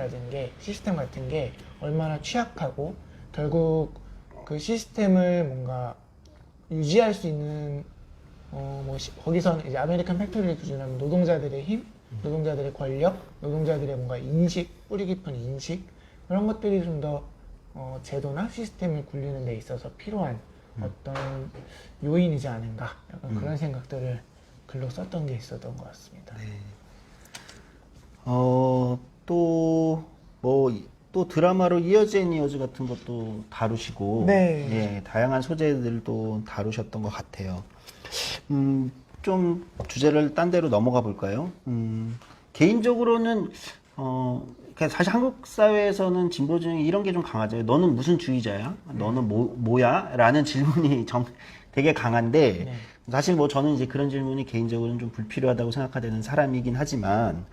같은 게 얼마나 취약하고 결국 그 시스템을 뭔가 유지할 수 있는 거기서는 이제 아메리칸 팩토리를 기준으로 하면 노동자들의 힘, 노동자들의 권력, 노동자들의 뭔가 인식, 뿌리 깊은 인식 그런 것들이 좀 더 제도나 시스템을 굴리는 데 있어서 필요한 어떤 요인이지 않은가 약간 그런 생각들을 글로 썼던 게 있었던 것 같습니다. 네. 또 드라마로 이어즈 앤 이어즈 같은 것도 다루시고, 네. 예, 다양한 소재들도 다루셨던 것 같아요. 좀 주제를 딴 데로 넘어가 볼까요? 개인적으로는, 사실 한국 사회에서는 진보주의 이런 게 좀 강하죠. 너는 무슨 주의자야? 너는 뭐야? 라는 질문이 되게 강한데, 네. 사실 뭐 저는 이제 그런 질문이 개인적으로는 좀 불필요하다고 생각하는 사람이긴 하지만,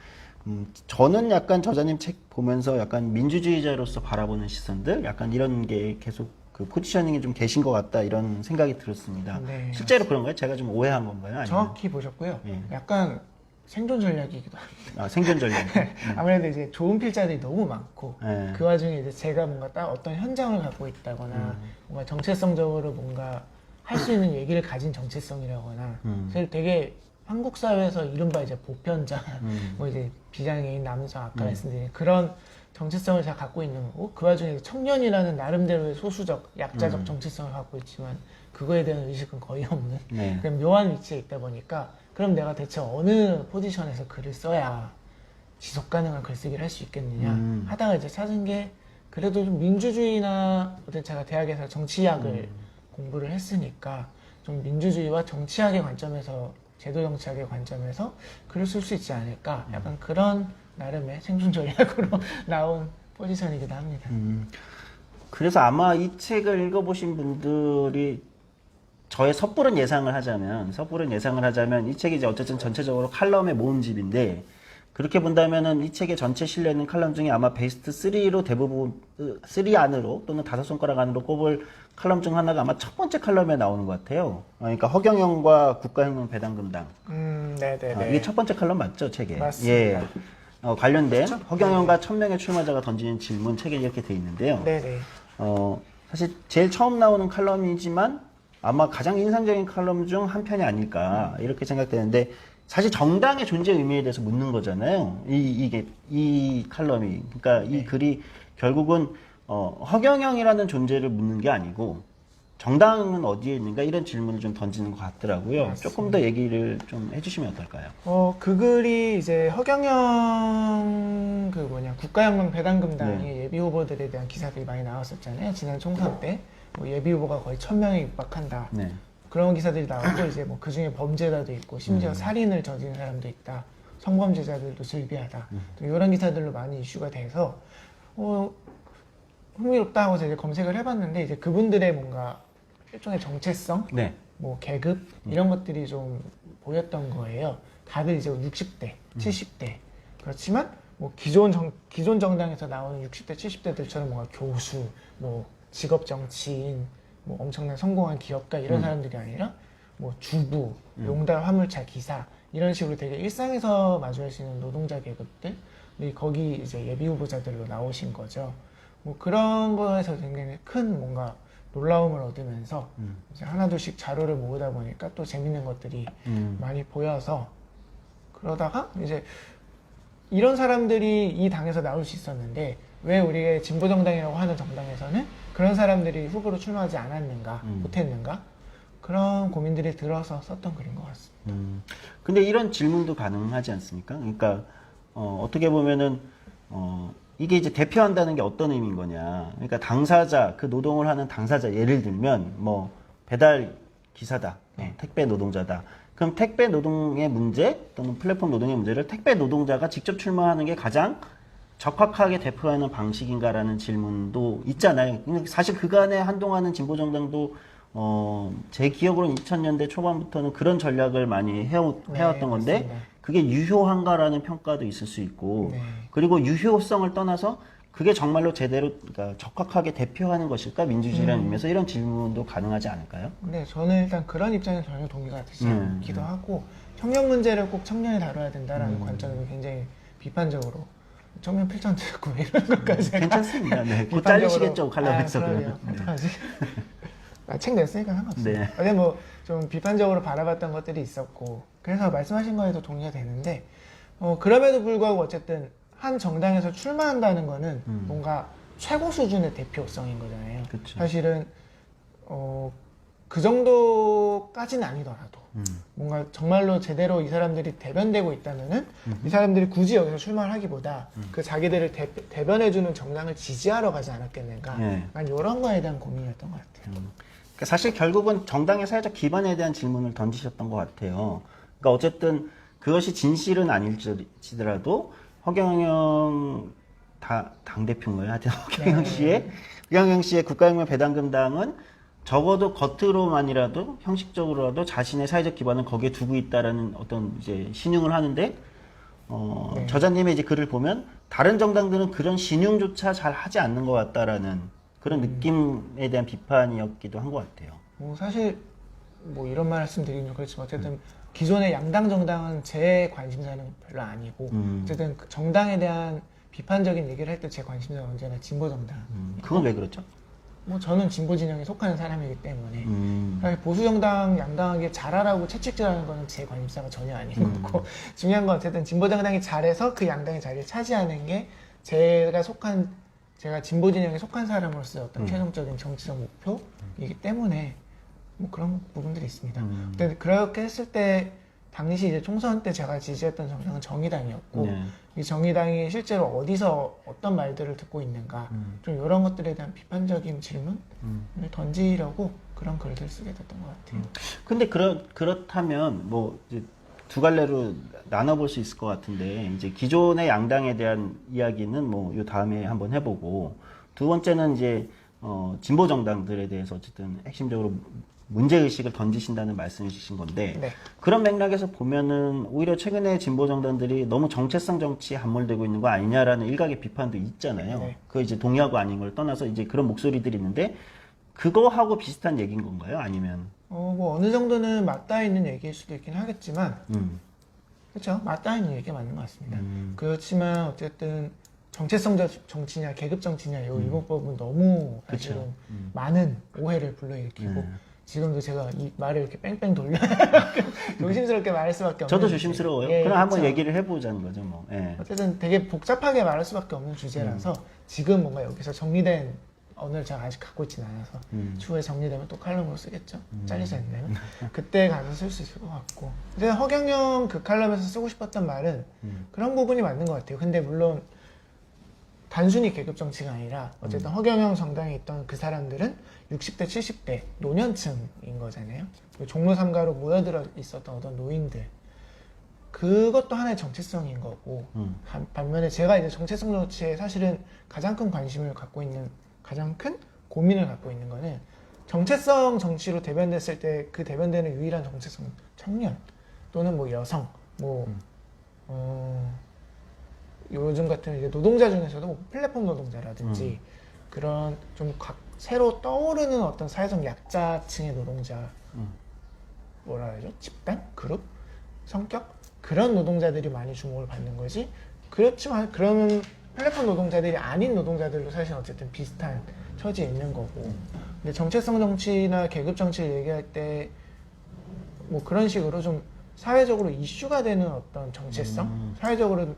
저는 약간 저자님 책 보면서 약간 민주주의자로서 바라보는 시선들, 약간 이런 게 계속 그 포지셔닝이 좀 계신 것 같다 이런 생각이 들었습니다. 네, 실제로 그런가요? 제가 좀 오해한 건가요? 아니면? 정확히 보셨고요. 예. 약간 생존 전략이기도 합니다. 아, 생존 전략. 아무래도 이제 좋은 필자들이 너무 많고 네. 그 와중에 이제 제가 뭔가 딱 어떤 현장을 갖고 있다거나 뭔가 정체성적으로 뭔가 할 수 있는 얘기를 가진 정체성이라거나 사실 되게 한국 사회에서 이른바 이제 보편자 뭐 이제 비장애인 남성 아까 말씀드린 그런 정체성을 잘 갖고 있는 거고 그 와중에 청년이라는 나름대로의 소수적 약자적 정체성을 갖고 있지만 그거에 대한 의식은 거의 없는 네. 그런 묘한 위치에 있다 보니까 그럼 내가 대체 어느 포지션에서 글을 써야 지속 가능한 글쓰기를 할 수 있겠느냐 하다가 이제 찾은 게 그래도 좀 민주주의나 어떤 제가 대학에서 정치학을 공부를 했으니까 좀 민주주의와 정치학의 관점에서 제도 정치학의 관점에서 글을 쓸 수 있지 않을까 약간 그런 나름의 생존 전략으로 나온 포지션이기도 합니다. 그래서 아마 이 책을 읽어보신 분들이 저의 섣부른 예상을 하자면 이 책이 이제 어쨌든 전체적으로 칼럼의 모음집인데 그렇게 본다면은 이 책의 전체 실려 있는 칼럼 중에 아마 베스트 3로 대부분 3 안으로 또는 5손가락 안으로 꼽을 칼럼 중 하나가 아마 첫 번째 칼럼에 나오는 것 같아요. 그러니까 허경영과 국가혁명 배당금당. 네네네. 이게 첫 번째 칼럼 맞죠, 책에? 맞습니다. 예. 관련된 허경영과 1000명의 출마자가 던지는 질문 책에 이렇게 돼 있는데요. 네네. 사실 제일 처음 나오는 칼럼이지만 아마 가장 인상적인 칼럼 중 한 편이 아닐까 이렇게 생각되는데 사실 정당의 존재 의미에 대해서 묻는 거잖아요. 이 칼럼이. 그러니까 이 글이 결국은 허경영이라는 존재를 묻는 게 아니고 정당은 어디에 있는가 이런 질문을 좀 던지는 것 같더라고요. 맞습니다. 조금 더 얘기를 좀 해주시면 어떨까요? 그 글이 이제 허경영 국가혁명 배당금당의 예비 후보들에 대한 기사들이 많이 나왔었잖아요. 지난 총선 때 뭐 예비 후보가 거의 1000명에 육박한다. 네. 그런 기사들이 나오고 이제 뭐 그 중에 범죄자도 있고 심지어 살인을 저지른 사람도 있다. 성범죄자들도 즐비하다. 또 이런 기사들로 많이 이슈가 돼서 흥미롭다 하고 이제 검색을 해봤는데 이제 그분들의 뭔가 일종의 정체성, 네. 뭐 계급 이런 것들이 좀 보였던 거예요. 다들 이제 60대, 70대 그렇지만 뭐 기존 정당에서 나오는 60대, 70대들처럼 뭔가 교수, 뭐 직업 정치인, 뭐 엄청난 성공한 기업가 이런 사람들이 아니라 뭐 주부, 용달 화물차 기사 이런 식으로 되게 일상에서 마주할 수 있는 노동자 계급들이 거기 이제 예비 후보자들로 나오신 거죠. 뭐 그런 거에서 굉장히 큰 뭔가 놀라움을 얻으면서 이제 하나둘씩 자료를 모으다 보니까 또 재밌는 것들이 많이 보여서 그러다가 이제 이런 사람들이 이 당에서 나올 수 있었는데 왜 우리의 진보정당이라고 하는 정당에서는 그런 사람들이 후보로 출마하지 않았는가, 못했는가 그런 고민들이 들어서 썼던 글인 것 같습니다. 근데 이런 질문도 가능하지 않습니까? 그러니까 어떻게 보면은 이게 이제 대표한다는 게 어떤 의미인 거냐. 그러니까 당사자, 그 노동을 하는 당사자, 예를 들면 뭐 배달 기사다, 택배 노동자다. 그럼 택배 노동의 문제 또는 플랫폼 노동의 문제를 택배 노동자가 직접 출마하는 게 가장 적합하게 대표하는 방식인가라는 질문도 있잖아요. 사실 그간에 한동안은 진보정당도 제 기억으로는 2000년대 초반부터는 그런 전략을 많이 해왔던 건데 맞습니다. 그게 유효한가라는 평가도 있을 수 있고 네. 그리고 유효성을 떠나서 그게 정말로 제대로 그러니까 적합하게 대표하는 것일까 민주주의라는 의미에서 이런 질문도 가능하지 않을까요? 네, 저는 일단 그런 입장에 전혀 동의가 되지 않기도 하고 청년 문제를 꼭 청년이 다뤄야 된다라는 관점에서 굉장히 비판적으로 청년 필장 듣고 이런 것까지 괜찮습니다. 네, 곧 비판적으로- 잘리시겠죠 칼럼에서. 그러게요. 어떡하지? 책 냈으니까 상관없어요. 네. 근데 뭐 좀 비판적으로 바라봤던 것들이 있었고 그래서 말씀하신 거에도 동의가 되는데 그럼에도 불구하고 어쨌든 한 정당에서 출마한다는 거는 뭔가 최고 수준의 대표성인 거잖아요. 그쵸. 사실은 그 정도까지는 아니더라도 뭔가 정말로 제대로 이 사람들이 대변되고 있다면은 이 사람들이 굳이 여기서 출마를 하기보다 그 자기들을 대변해주는 정당을 지지하러 가지 않았겠는가. 네. 약간 이런 거에 대한 고민이었던 것 같아요. 그러니까 사실 결국은 정당의 사회적 기반에 대한 질문을 던지셨던 것 같아요. 그러니까 어쨌든 그것이 진실은 아닐지라도 허경영 당대표인가요? 하여튼 허경영 씨의 국가혁명 배당금당은 적어도 겉으로만이라도 형식적으로라도 자신의 사회적 기반을 거기에 두고 있다라는 어떤 이제 신용을 하는데 저자님의 이제 글을 보면 다른 정당들은 그런 신용조차 잘 하지 않는 것 같다라는 그런 느낌에 대한 비판이었기도 한 것 같아요. 뭐 사실 뭐 이런 말씀 드리긴 좀 그렇지만 어쨌든 기존의 양당 정당은 제 관심사는 별로 아니고 어쨌든 그 정당에 대한 비판적인 얘기를 할 때 제 관심사는 언제나 진보 정당. 그건 왜 그렇죠? 뭐 저는 진보 진영에 속하는 사람이기 때문에 사실 보수 정당 양당하게 잘하라고 채찍질하는 거는 제 관심사가 전혀 아닌 거고 중요한 건 어쨌든 진보 정당이 잘해서 그 양당의 자리를 차지하는 게 제가 진보 진영에 속한 사람으로서 어떤 최종적인 정치적 목표이기 때문에 뭐 그런 부분들이 있습니다. 근데 그렇게 했을 때 당시 이제 총선 때 제가 지지했던 정당은 정의당이었고 네. 이 정의당이 실제로 어디서 어떤 말들을 듣고 있는가 좀 이런 것들에 대한 비판적인 질문을 던지려고 그런 글을 쓰게 됐던 것 같아요. 근데 그렇다면 뭐 이제 두 갈래로 나눠볼 수 있을 것 같은데 이제 기존의 양당에 대한 이야기는 뭐 요 다음에 한번 해보고 두 번째는 이제 진보 정당들에 대해서 어쨌든 핵심적으로 문제 의식을 던지신다는 말씀을 주신 건데 네. 그런 맥락에서 보면은 오히려 최근에 진보 정당들이 너무 정체성 정치에 함몰되고 있는 거 아니냐라는 일각의 비판도 있잖아요. 네. 그거 이제 동의하고 아닌 걸 떠나서 이제 그런 목소리들이 있는데 그거하고 비슷한 얘기인 건가요? 아니면 뭐 어느 정도는 맞닿아 있는 얘기일 수도 있긴 하겠지만 그렇죠. 맞닿아 있는 얘기가 맞는 것 같습니다. 그렇지만 어쨌든 정체성 정치냐 계급 정치냐 이 이분법은 너무 사실은 많은 오해를 불러일으키고 지금도 제가 이 말을 이렇게 뺑뺑 돌려 조심스럽게 말할 수밖에 없는 저도 조심스러워요. 예, 그럼 한번 그렇죠. 얘기를 해보자는 거죠, 뭐. 예. 어쨌든 되게 복잡하게 말할 수밖에 없는 주제라서 지금 뭔가 여기서 정리된 언어를 제가 아직 갖고 있지는 않아서 추후에 정리되면 또 칼럼으로 쓰겠죠. 잘리지 않나요? 그때 가서 쓸 수 있을 것 같고 근데 허경영 그 칼럼에서 쓰고 싶었던 말은 그런 부분이 맞는 것 같아요. 근데 물론 단순히 계급 정치가 아니라 어쨌든 허경영 정당에 있던 그 사람들은 60대, 70대 노년층인 거잖아요. 종로 3가로 모여들어 있었던 어떤 노인들. 그것도 하나의 정체성인 거고 반면에 제가 이제 정체성 정치에 사실은 가장 큰 관심을 갖고 있는 가장 큰 고민을 갖고 있는 거는 정체성 정치로 대변됐을 때 그 대변되는 유일한 정체성 청년 또는 뭐 여성 요즘 같은 이제 노동자 중에서도 뭐 플랫폼 노동자라든지 그런 좀 새로 떠오르는 어떤 사회적 약자층의 노동자 뭐라 해야죠? 집단? 그룹? 성격? 그런 노동자들이 많이 주목을 받는 거지. 그렇지만 그러면 플랫폼 노동자들이 아닌 노동자들도 사실 어쨌든 비슷한 처지에 있는 거고. 근데 정체성 정치나 계급 정치를 얘기할 때 뭐 그런 식으로 좀 사회적으로 이슈가 되는 어떤 정체성? 사회적으로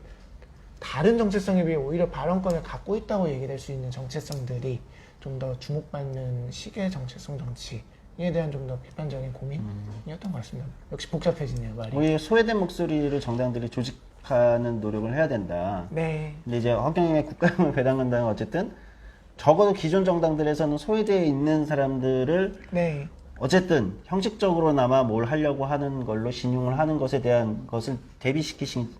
다른 정체성에 비해 오히려 발언권을 갖고 있다고 얘기될 수 있는 정체성들이 좀 더 주목받는 식의 정체성 정치에 대한 좀 더 비판적인 고민이었던 것 같습니다. 역시 복잡해지네요, 말이. 우리 소외된 목소리를 정당들이 하는 노력을 해야 된다. 네. 근데 이제 허경영의 국가용을 배당한다는 어쨌든 적어도 기존 정당들에서는 소외되어 있는 사람들을 네. 어쨌든 형식적으로나마 뭘 하려고 하는 걸로 신용을 하는 것에 대한 것을 대비시키신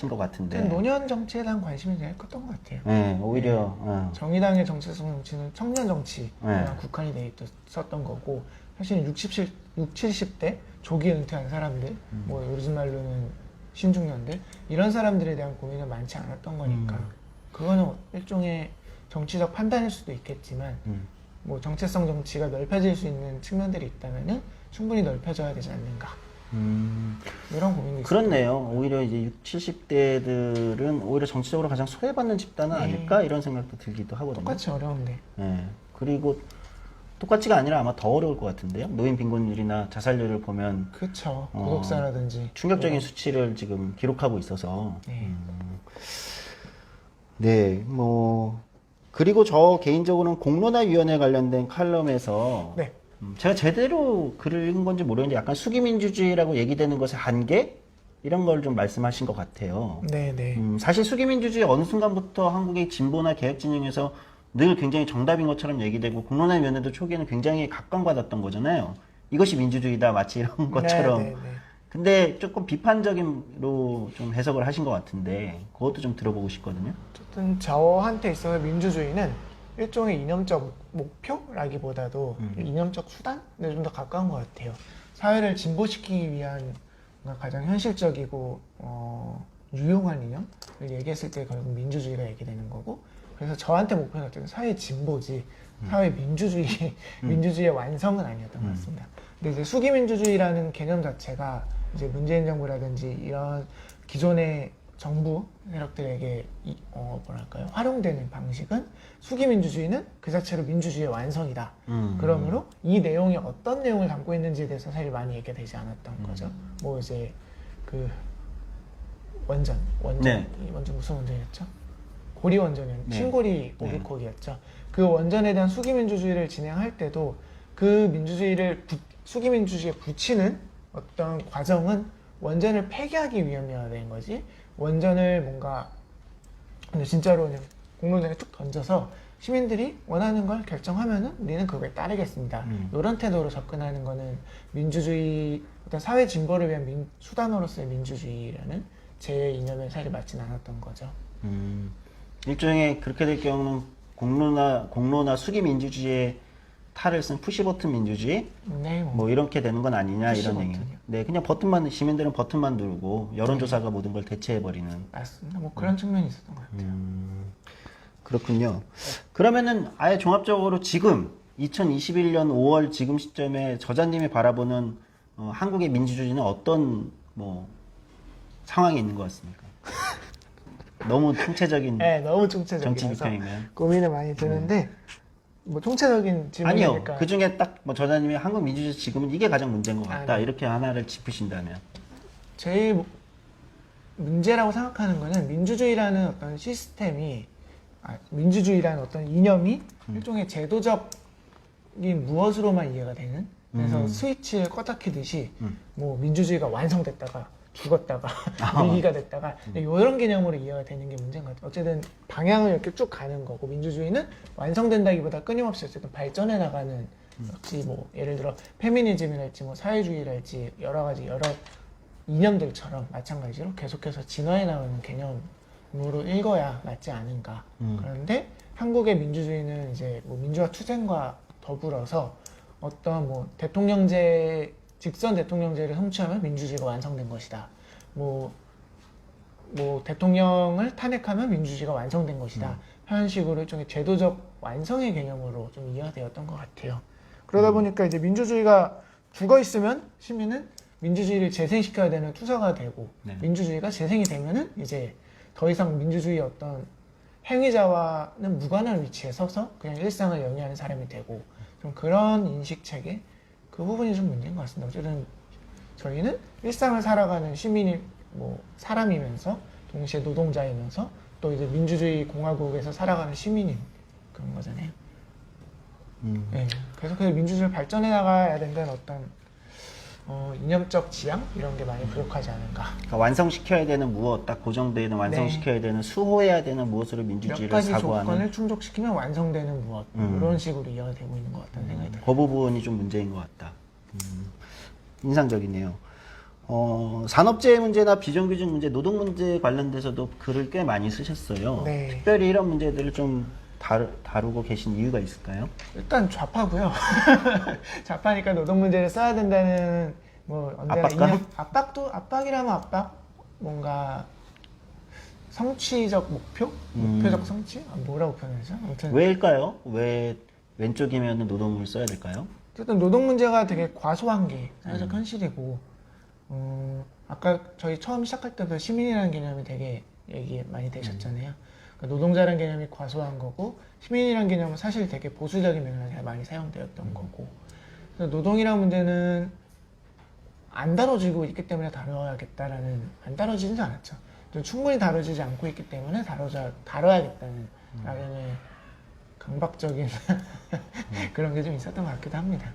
것 같은데. 노년 정치에 대한 관심이 제일 컸던 것 같아요. 네, 오히려 정의당의 정체성 정치는 청년 정치에 네. 국한이 돼 있었던 거고, 사실 60, 70대 조기 은퇴한 사람들, 뭐 요즘 말로는 신중년들, 이런 사람들에 대한 고민은 많지 않았던 거니까 그거는 일종의 정치적 판단일 수도 있겠지만 뭐 정체성 정치가 넓혀질 수 있는 측면들이 있다면은 충분히 넓혀져야 되지 않는가, 이런 고민도 있어요. 그렇네요. 오히려 이제 60, 70대들은 오히려 정치적으로 가장 소외받는 집단은 네. 아닐까 이런 생각도 들기도 하거든요. 똑같이 어려운데. 네. 그리고 똑같이가 아니라 아마 더 어려울 것 같은데요. 노인 빈곤율이나 자살률을 보면 그쵸. 고독사라든지 충격적인 수치를 지금 기록하고 있어서. 네. 네, 뭐 그리고 저 개인적으로는 공론화위원회 관련된 칼럼에서 네. 제가 제대로 글을 읽은 건지 모르겠는데 약간 수기민주주의라고 얘기되는 것의 한계 이런 걸 좀 말씀하신 것 같아요. 네네. 사실 수기민주주의 어느 순간부터 한국의 진보나 개혁 진영에서 늘 굉장히 정답인 것처럼 얘기되고 공론화위원회도 초기에는 굉장히 각광받았던 거잖아요. 이것이 민주주의다 마치 이런 것처럼. 네네네. 근데 조금 비판적인로 좀 해석을 하신 것 같은데 그것도 좀 들어보고 싶거든요. 어쨌든 저한테 있어서 민주주의는 일종의 이념적 목표라기보다도 이념적 수단에 좀 더 가까운 것 같아요. 사회를 진보시키기 위한 뭔가 가장 현실적이고 유용한 이념을 얘기했을 때 결국 민주주의가 얘기되는 거고, 그래서 저한테 목표는 어쨌든 사회 진보지 사회 민주주의 민주주의의 완성은 아니었던 것 같습니다. 근데 이제 수기민주주의라는 개념 자체가 이제 문재인 정부라든지 이런 기존의 정부 세력들에게 뭐랄까요, 활용되는 방식은 수기민주주의는 그 자체로 민주주의의 완성이다. 그러므로 이 내용이 어떤 내용을 담고 있는지에 대해서 사실 많이 얘기가 되지 않았던 거죠. 뭐 이제 그 원전 네. 이 원전 무슨 원전이었죠? 고리 원전이었죠. 네. 신고리 오르콕이었죠. 그 원전에 대한 수기민주주의를 진행할 때도 그 민주주의를 수기민주주의에 붙이는 어떤 과정은 원전을 폐기하기 위함이어야 되는 거지, 원전을 뭔가 근데 진짜로 그냥 공론장에 툭 던져서 시민들이 원하는 걸 결정하면은 우리는 그거에 따르겠습니다. 이런 태도로 접근하는 거는 민주주의, 어떤 사회 진보를 위한 수단으로서의 민주주의라는 제 이념에 사실 맞진 않았던 거죠. 일종의 그렇게 될 경우는 공론화 수기 민주주의의 탈을 쓴 푸시버튼 민주주의 네, 뭐 이렇게 되는 건 아니냐 이런 얘기. 푸시버튼이요? 네, 그냥 버튼만 시민들은 버튼만 누르고 여론조사가 모든 걸 대체해 버리는. 맞습니다. 뭐 그런 측면이 있었던 것 같아요. 그렇군요. 그러면은 아예 종합적으로 지금 2021년 5월 지금 시점에 저자님이 바라보는 한국의 민주주의는 어떤 뭐 상황이 있는 것 같습니까? 너무 총체적인 네, 너무 정치 총체적이라서 비평이면. 고민을 많이 드는데 뭐 총체적인 아니요. 질문이니까 그 중에 딱 뭐 저자님이 한국 민주주의 지금은 이게 가장 문제인 것 같다. 네. 이렇게 하나를 짚으신다면. 제일 문제라고 생각하는 거는 민주주의라는 어떤 시스템이, 민주주의라는 어떤 이념이 일종의 제도적인 무엇으로만 이해가 되는, 그래서 스위치를 껐다 켜듯이 뭐 민주주의가 완성됐다가 죽었다가 위기가 됐다가 이런 개념으로 이해가 되는 게 문제인 것 같아요. 어쨌든 방향을 이렇게 쭉 가는 거고, 민주주의는 완성된다기보다 끊임없이 어쨌든 발전해 나가는, 역시 뭐 예를 들어 페미니즘이랄지 뭐 사회주의랄지 여러 이념들처럼 마찬가지로 계속해서 진화해 나가는 개념으로 읽어야 맞지 않은가. 그런데 한국의 민주주의는 이제 뭐 민주화 투쟁과 더불어서 어떤 뭐 직선 대통령제를 성취하면 민주주의가 완성된 것이다. 뭐 대통령을 탄핵하면 민주주의가 완성된 것이다. 하는 식으로 일종의 제도적 완성의 개념으로 좀 이해가 되었던 것 같아요. 그러다 보니까 이제 민주주의가 죽어 있으면 시민은 민주주의를 재생시켜야 되는 투사가 되고, 네. 민주주의가 재생이 되면은 이제 더 이상 민주주의의 어떤 행위자와는 무관한 위치에 서서 그냥 일상을 영위하는 사람이 되고, 좀 그런 인식 체계, 그 부분이 좀 문제인 것 같습니다. 어쨌든 저희는 일상을 살아가는 시민이 뭐 사람이면서 동시에 노동자이면서 또 이제 민주주의 공화국에서 살아가는 시민인 그런 거잖아요. 네, 계속해서 민주주의를 발전해 나가야 된다는 어떤 이념적 지향 이런 게 많이 부족하지 않은가. 그러니까 완성시켜야 되는 무엇, 딱 고정되어 있는 완성시켜야 되는 수호해야 되는 무엇으로 몇 민주주의를 가지 사고하는 조건을 충족시키면 완성되는 무엇 이런 식으로 이해가 되고 있는 것 같다는 생각이 들어요. 그 부분이 좀 문제인 것 같다. 인상적이네요. 산업재해 문제나 비정규직 문제, 노동 문제 관련돼서도 글을 꽤 많이 쓰셨어요. 네. 특별히 이런 문제들을 좀 다루고 계신 이유가 있을까요? 일단 좌파고요. 좌파니까 노동 문제를 써야 된다는 뭐 언제나 압박감? 압박도 압박이라면 압박 뭔가 성취적 목표? 목표적 성취? 뭐라고 표현하죠? 아무튼 왜일까요? 왜 왼쪽이면 노동을 써야 될까요? 어쨌든 노동 문제가 되게 과소한 게 사회적 현실이고 아까 저희 처음 시작할 때도 시민이라는 개념이 되게 얘기 많이 되셨잖아요. 그러니까 노동자라는 개념이 과소한 거고 시민이라는 개념은 사실 되게 보수적인 맥락에 많이 사용되었던 거고 그래서 노동이라는 문제는 안 다뤄지고 있기 때문에 다뤄야겠다라는 안 다뤄지지는 않았죠. 좀 충분히 다뤄지지 않고 있기 때문에 다뤄야겠다는 나름의 강박적인 그런 게 좀 있었던 것 같기도 합니다.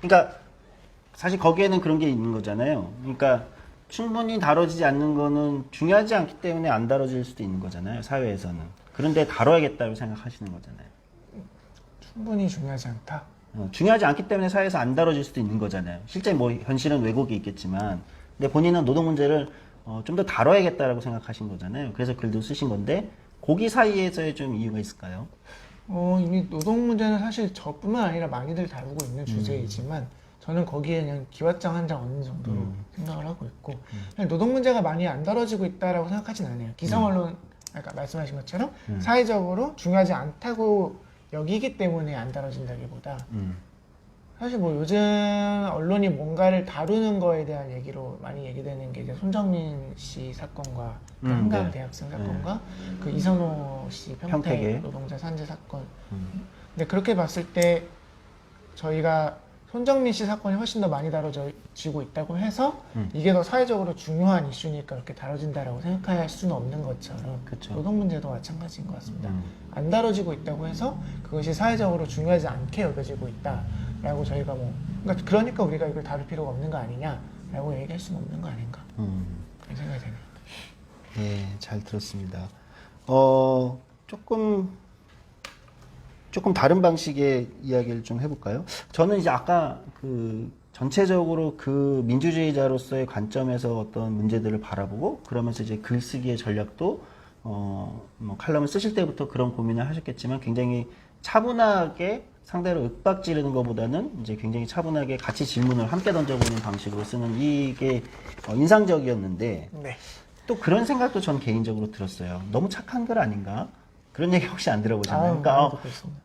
그러니까 사실 거기에는 그런 게 있는 거잖아요. 그러니까 충분히 다뤄지지 않는 거는 중요하지 않기 때문에 안 다뤄질 수도 있는 거잖아요. 사회에서는. 그런데 다뤄야겠다고 생각하시는 거잖아요. 충분히 중요하지 않다. 중요하지 않기 때문에 사회에서 안 다뤄질 수도 있는 거잖아요. 실제 뭐 현실은 왜곡이 있겠지만, 근데 본인은 노동 문제를 좀 더 다뤄야겠다라고 생각하신 거잖아요. 그래서 글도 쓰신 건데, 거기 사이에서의 좀 이유가 있을까요? 이미 노동 문제는 사실 저뿐만 아니라 많이들 다루고 있는 주제이지만 저는 거기에 그냥 기왓장 한 장 얻는 정도로 생각을 하고 있고 그냥 노동 문제가 많이 안 다뤄지고 있다라고 생각하진 않아요. 기성 언론 아까 말씀하신 것처럼 사회적으로 중요하지 않다고 여기기 때문에 안 다뤄진다기보다 사실 뭐 요즘 언론이 뭔가를 다루는 거에 대한 얘기로 많이 얘기되는 게 이제 손정민 씨 사건과 그 한강 네. 대학생 사건과 그 이선호 씨 평택 평택에. 노동자 산재 사건. 근데 그렇게 봤을 때 저희가 손정민 씨 사건이 훨씬 더 많이 다뤄지고 있다고 해서 이게 더 사회적으로 중요한 이슈니까 그렇게 다뤄진다라고 생각할 수는 없는 것처럼 그쵸. 노동 문제도 마찬가지인 것 같습니다. 안 다뤄지고 있다고 해서 그것이 사회적으로 중요하지 않게 여겨지고 있다라고 저희가 뭐 그러니까 우리가 이걸 다룰 필요가 없는 거 아니냐라고 얘기할 수는 없는 거 아닌가 그런 생각이 드네요. 네, 잘 들었습니다. 조금 다른 방식의 이야기를 좀 해볼까요? 저는 이제 아까 그 전체적으로 그 민주주의자로서의 관점에서 어떤 문제들을 바라보고 그러면서 이제 글쓰기의 전략도 뭐 칼럼을 쓰실 때부터 그런 고민을 하셨겠지만 굉장히 차분하게 상대로 윽박 지르는 것보다는 이제 굉장히 차분하게 같이 질문을 함께 던져보는 방식으로 쓰는 이게 인상적이었는데 네. 또 그런 생각도 전 개인적으로 들었어요. 너무 착한 글 아닌가? 그런 얘기 혹시 안 들어보셨나요? 그러니까 듣고 있습니다.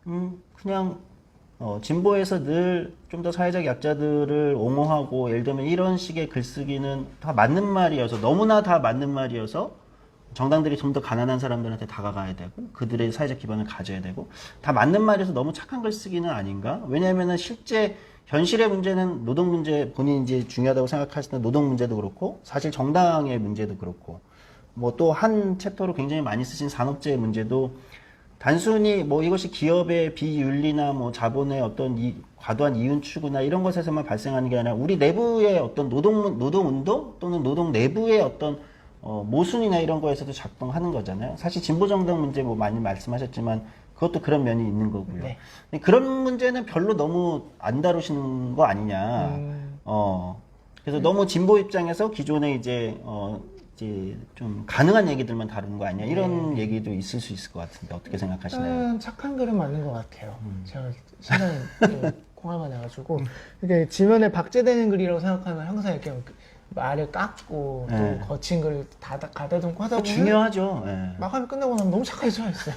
그냥 진보에서 늘 좀 더 사회적 약자들을 옹호하고 예를 들면 이런 식의 글쓰기는 다 맞는 말이어서 너무나 다 맞는 말이어서 정당들이 좀 더 가난한 사람들한테 다가가야 되고 그들의 사회적 기반을 가져야 되고 다 맞는 말이어서 너무 착한 글쓰기는 아닌가? 왜냐하면은 실제 현실의 문제는 노동 문제 본인이 이제 중요하다고 생각하시는 노동 문제도 그렇고 사실 정당의 문제도 그렇고 뭐 또 한 챕터로 굉장히 많이 쓰신 산업재해 문제도 단순히 뭐 이것이 기업의 비윤리나 뭐 자본의 어떤 과도한 이윤 추구나 이런 것에서만 발생하는 게 아니라 우리 내부의 어떤 노동 운동 또는 노동 내부의 어떤 모순이나 이런 거에서도 작동하는 거잖아요. 사실 진보정당 문제 뭐 많이 말씀하셨지만 그것도 그런 면이 있는 거고요. 네. 근데 그런 문제는 별로 너무 안 다루시는 거 아니냐. 그래서 너무 진보 입장에서 기존에 이제 좀 가능한 얘기들만 다루는 거 아니야 이런 얘기도 있을 수 있을 것 같은데 어떻게 생각하시나요? 일단 착한 글은 맞는 것 같아요. 제가 신랑이 콩알만 나가지고 이게 지면에 박제되는 글이라고 생각하면 항상 이렇게 말을 깎고 네. 또 거친 글을 가다듬고 하다 보면 중요하죠. 예. 막 하면 끝나고 나면 너무 착해져있어요.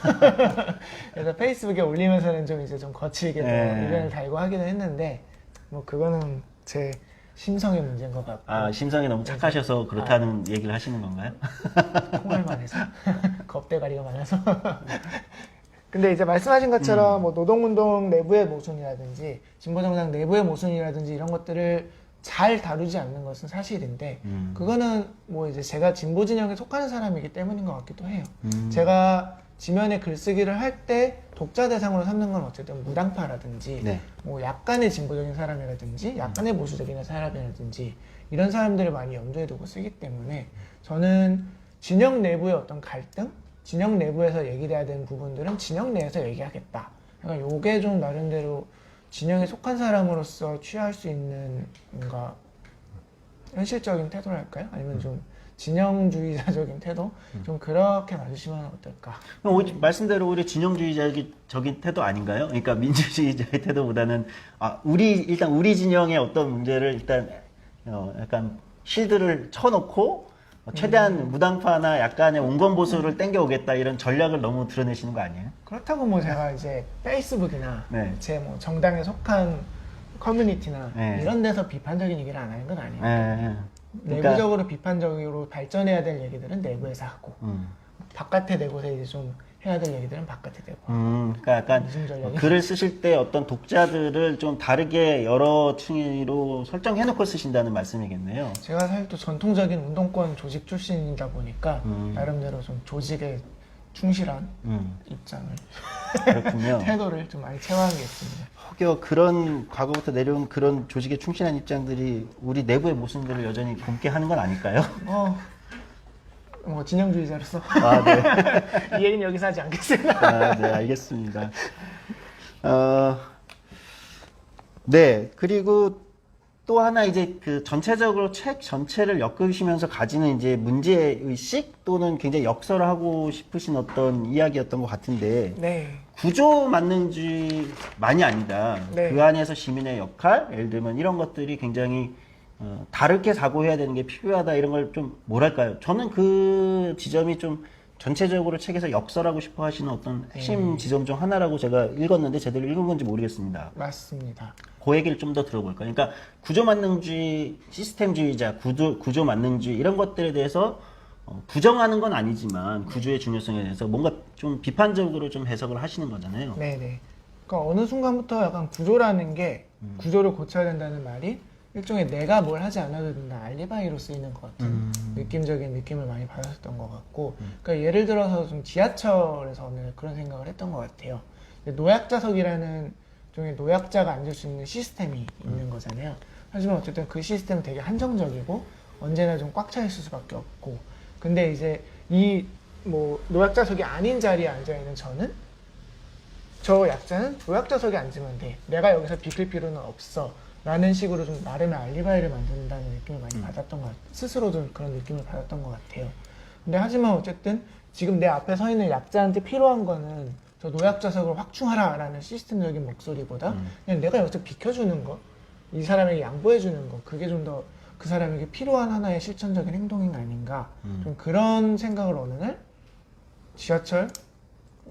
그래서 페이스북에 올리면서는 좀 이제 좀 거칠게 뭐 네. 의견을 달고 하기는 했는데 뭐 그거는 제 심성의 문제인 것 같고 아 심성이 너무 착하셔서 그렇다는 얘기를 하시는 건가요? 콩알만 해서 겁대가리가 많아서 근데 이제 말씀하신 것처럼 뭐 노동운동 내부의 모순이라든지 진보정당 내부의 모순이라든지 이런 것들을 잘 다루지 않는 것은 사실인데 그거는 뭐 이제 제가 진보 진영에 속하는 사람이기 때문인 것 같기도 해요. 제가 지면에 글쓰기를 할 때 독자 대상으로 삼는 건 어쨌든 무당파라든지 네. 뭐 약간의 진보적인 사람이라든지 약간의 보수적인 사람이라든지 이런 사람들을 많이 염두에 두고 쓰기 때문에 저는 진영 내부의 어떤 갈등, 진영 내부에서 얘기해야 되는 부분들은 진영 내에서 얘기하겠다. 약간 요게 좀 나름대로 진영에 속한 사람으로서 취할 수 있는 뭔가 현실적인 태도랄까요? 아니면 좀 진영주의자적인 태도? 좀 그렇게 봐주시면 어떨까? 그럼 말씀대로 우리 진영주의적인 태도 아닌가요? 그러니까 민주주의자의 태도보다는 일단 우리 진영의 어떤 문제를 일단 약간 실드를 쳐놓고 최대한 무당파나 약간의 온건보수를 땡겨오겠다 이런 전략을 너무 드러내시는 거 아니에요? 그렇다고 뭐 제가 이제 페이스북이나 네. 제 뭐 정당에 속한 커뮤니티나 네. 이런 데서 비판적인 얘기를 안 하는 건 아니에요. 네. 그러니까, 내부적으로 비판적으로 발전해야 될 얘기들은 내부에서 하고 바깥에 내고서 이제 좀 해야 될 얘기들은 바깥에 내고 그러니까 약간 무슨 전략이? 글을 쓰실 때 어떤 독자들을 좀 다르게 여러 층으로 설정해놓고 쓰신다는 말씀이겠네요. 제가 사실 또 전통적인 운동권 조직 출신이다 보니까 나름대로 좀 조직에 충실한 입장을 그렇군요. 태도를 좀 많이 체화한 게 있습니다. 혹여 그런 과거부터 내려온 그런 조직에 충실한 입장들이 우리 내부의 모순들을 여전히 곰게 하는 건 아닐까요? 뭐 진영주의자로서 네. 이 얘기는 여기서 하지 않겠습니다. 네, 알겠습니다. 네, 그리고 또 하나 이제 그 전체적으로 책 전체를 엮으시면서 가지는 이제 문제의식 또는 굉장히 역설하고 싶으신 어떤 이야기였던 것 같은데 네. 구조 만능주의만이 아니다. 네. 그 안에서 시민의 역할, 예를 들면 이런 것들이 굉장히 다르게 사고해야 되는 게 필요하다 이런 걸 좀 뭐랄까요? 저는 그 지점이 좀 전체적으로 책에서 역설하고 싶어 하시는 어떤 핵심 지점 중 하나라고 제가 읽었는데 제대로 읽은 건지 모르겠습니다. 맞습니다. 그 얘기를 좀 더 들어볼까요? 그러니까 구조만능주의, 시스템주의자, 구조만능주의 이런 것들에 대해서 부정하는 건 아니지만 구조의 중요성에 대해서 뭔가 좀 비판적으로 좀 해석을 하시는 거잖아요. 네네. 그러니까 어느 순간부터 약간 구조라는 게 구조를 고쳐야 된다는 말이 일종의 내가 뭘 하지 않아도 된다 알리바이로 쓰이는 것 같은 느낌적인 느낌을 많이 받았었던 것 같고 그러니까 예를 들어서 좀 지하철에서 오늘 그런 생각을 했던 것 같아요. 노약자석이라는 종의 노약자가 앉을 수 있는 시스템이 있는 거잖아요. 하지만 어쨌든 그 시스템은 되게 한정적이고 언제나 좀 꽉 차 있을 수밖에 없고 근데 이제 이 뭐 노약자석이 아닌 자리에 앉아 있는 저는 저 약자는 노약자석에 앉으면 돼. 내가 여기서 비킬 필요는 없어. 라는 식으로 좀 나름의 알리바이를 만든다는 느낌을 많이 받았던 것 같아요. 스스로 좀 그런 느낌을 받았던 것 같아요. 근데 하지만 어쨌든 지금 내 앞에 서 있는 약자한테 필요한 거는 저 노약자석을 확충하라 라는 시스템적인 목소리보다 그냥 내가 여기서 비켜주는 거, 이 사람에게 양보해주는 거, 그게 좀 더 그 사람에게 필요한 하나의 실천적인 행동이 아닌가 좀 그런 생각을 어느 날 지하철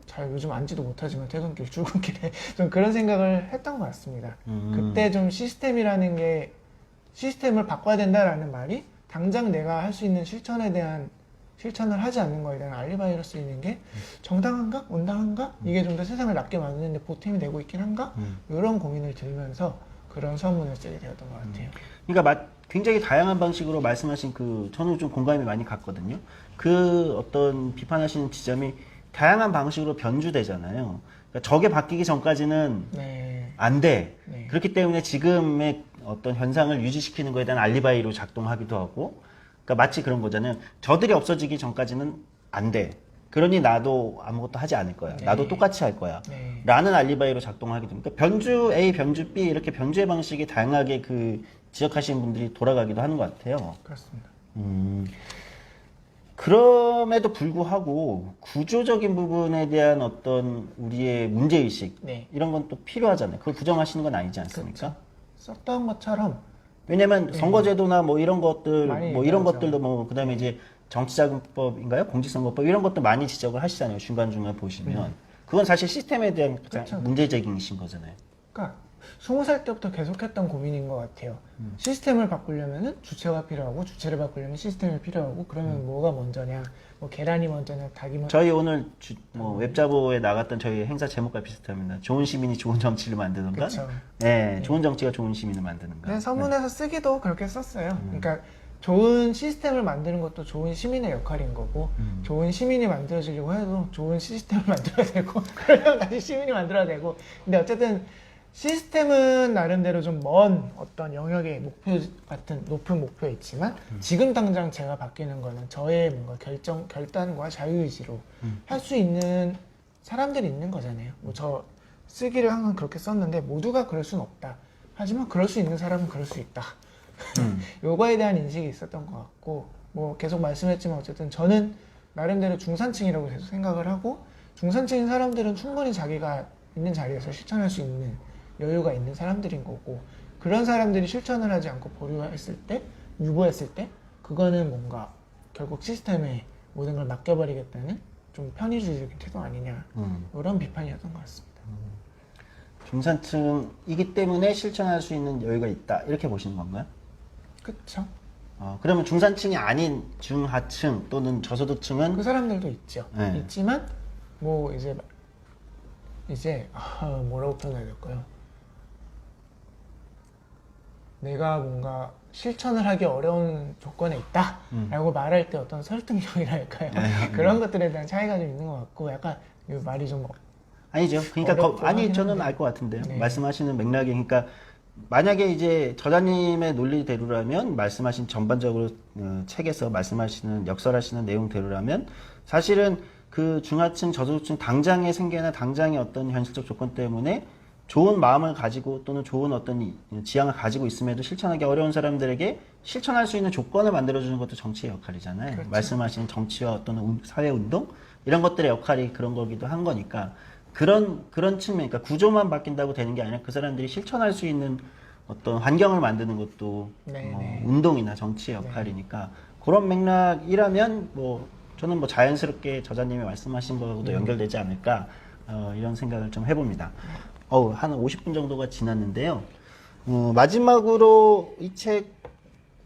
잘 요즘 앉지도 못하지만 퇴근길 출근길에 좀 그런 생각을 했던 것 같습니다. 그때 좀 시스템이라는 게 시스템을 바꿔야 된다라는 말이 당장 내가 할 수 있는 실천에 대한 실천을 하지 않는 거에 대한 알리바이로 쓰이는 게 정당한가? 온당한가? 이게 좀 더 세상을 낫게 만드는데 보탬이 되고 있긴 한가? 이런 고민을 들면서 그런 서문을 쓰게 되었던 것 같아요. 그러니까 굉장히 다양한 방식으로 말씀하신 저는 좀 공감이 많이 갔거든요. 그 어떤 비판하시는 지점이 다양한 방식으로 변주되잖아요. 그러니까 저게 바뀌기 전까지는 네. 안 돼. 네. 그렇기 때문에 지금의 어떤 현상을 유지시키는 것에 대한 알리바이로 작동하기도 하고, 그러니까 마치 그런 거잖아요. 저들이 없어지기 전까지는 안 돼. 그러니 나도 아무것도 하지 않을 거야. 네. 나도 똑같이 할 거야. 네. 라는 알리바이로 작동하게 됩니다. 그러니까 변주 A, 변주 B 이렇게 변주의 방식이 다양하게 지적하시는 분들이 돌아가기도 하는 것 같아요. 그렇습니다. 그럼에도 불구하고 구조적인 부분에 대한 어떤 우리의 문제의식 네. 이런 건 또 필요하잖아요. 그걸 부정하시는 건 아니지 않습니까? 그렇죠. 썼던 것처럼 왜냐면 선거제도나 뭐 이런 것들, 많이 뭐 이런 얘기하죠. 것들도 뭐 그다음에 이제 정치자금법인가요? 공직선거법 이런 것도 많이 지적을 하시잖아요. 중간중간 보시면 그건 사실 시스템에 대한 가장 그렇죠. 문제제기이신 거잖아요. 그러니까 20살 때부터 계속했던 고민인 것 같아요. 시스템을 바꾸려면은 주체가 필요하고 주체를 바꾸려면 시스템이 필요하고 그러면 뭐가 먼저냐? 뭐 계란이 먼저냐, 닭이 먼저. 저희 오늘 웹자보에 나갔던 저희 행사 제목과 비슷합니다. 좋은 시민이 좋은 정치를 만드는가? 그쵸. 네, 좋은 정치가 좋은 시민을 만드는가? 네, 서문에서 쓰기도 그렇게 썼어요. 그러니까 좋은 시스템을 만드는 것도 좋은 시민의 역할인 거고 좋은 시민이 만들어지려고 해도 좋은 시스템을 만들어야 되고 그러면 다시 시민이 만들어야 되고 근데 어쨌든 시스템은 나름대로 좀 먼 어떤 영역의 목표 같은 높은 목표에 있지만 지금 당장 제가 바뀌는 거는 저의 뭔가 결단과 자유의지로 할 수 있는 사람들이 있는 거잖아요. 뭐 저 쓰기를 항상 그렇게 썼는데 모두가 그럴 수는 없다. 하지만 그럴 수 있는 사람은 그럴 수 있다. 요거에 대한 인식이 있었던 것 같고 뭐 계속 말씀했지만 어쨌든 저는 나름대로 중산층이라고 계속 생각을 하고 중산층인 사람들은 충분히 자기가 있는 자리에서 실천할 수 있는 여유가 있는 사람들인 거고 그런 사람들이 실천을 하지 않고 보류했을 때 유보했을 때 그거는 뭔가 결국 시스템에 모든 걸 맡겨버리겠다는 좀 편의주의적인 태도 아니냐 이런 비판이었던 것 같습니다. 중산층이기 때문에 실천할 수 있는 여유가 있다 이렇게 보시는 건가요? 그쵸? 그러면 중산층이 아닌 중하층 또는 저소득층은 그 사람들도 있죠. 네. 있지만 뭐 이제 뭐라고 표현해야 될까요? 내가 뭔가 실천을 하기 어려운 조건에 있다라고 말할 때 어떤 설득력이랄까요? 그런 것들에 대한 차이가 좀 있는 것 같고 약간 이 말이 좀 아니죠. 그러니까 어렵긴 아니 하긴 저는 한데. 알 것 같은데요. 네. 말씀하시는 맥락이 그러니까 만약에 이제 저자님의 논리대로라면 말씀하신 전반적으로 책에서 말씀하시는 역설하시는 내용대로라면 사실은 그 중하층 저소득층 당장의 생계나 당장의 어떤 현실적 조건 때문에 좋은 마음을 가지고 또는 좋은 어떤 지향을 가지고 있음에도 실천하기 어려운 사람들에게 실천할 수 있는 조건을 만들어주는 것도 정치의 역할이잖아요. 그렇죠. 말씀하신 정치와 어떤 사회운동 이런 것들의 역할이 그런 거기도 한 거니까 그런 측면, 그러니까 구조만 바뀐다고 되는 게 아니라 그 사람들이 실천할 수 있는 어떤 환경을 만드는 것도 네네. 운동이나 정치의 역할이니까 그런 맥락이라면 뭐 저는 뭐 자연스럽게 저자님이 말씀하신 거하고도 연결되지 않을까 이런 생각을 좀 해봅니다. 한 50분 정도가 지났는데요. 마지막으로 이 책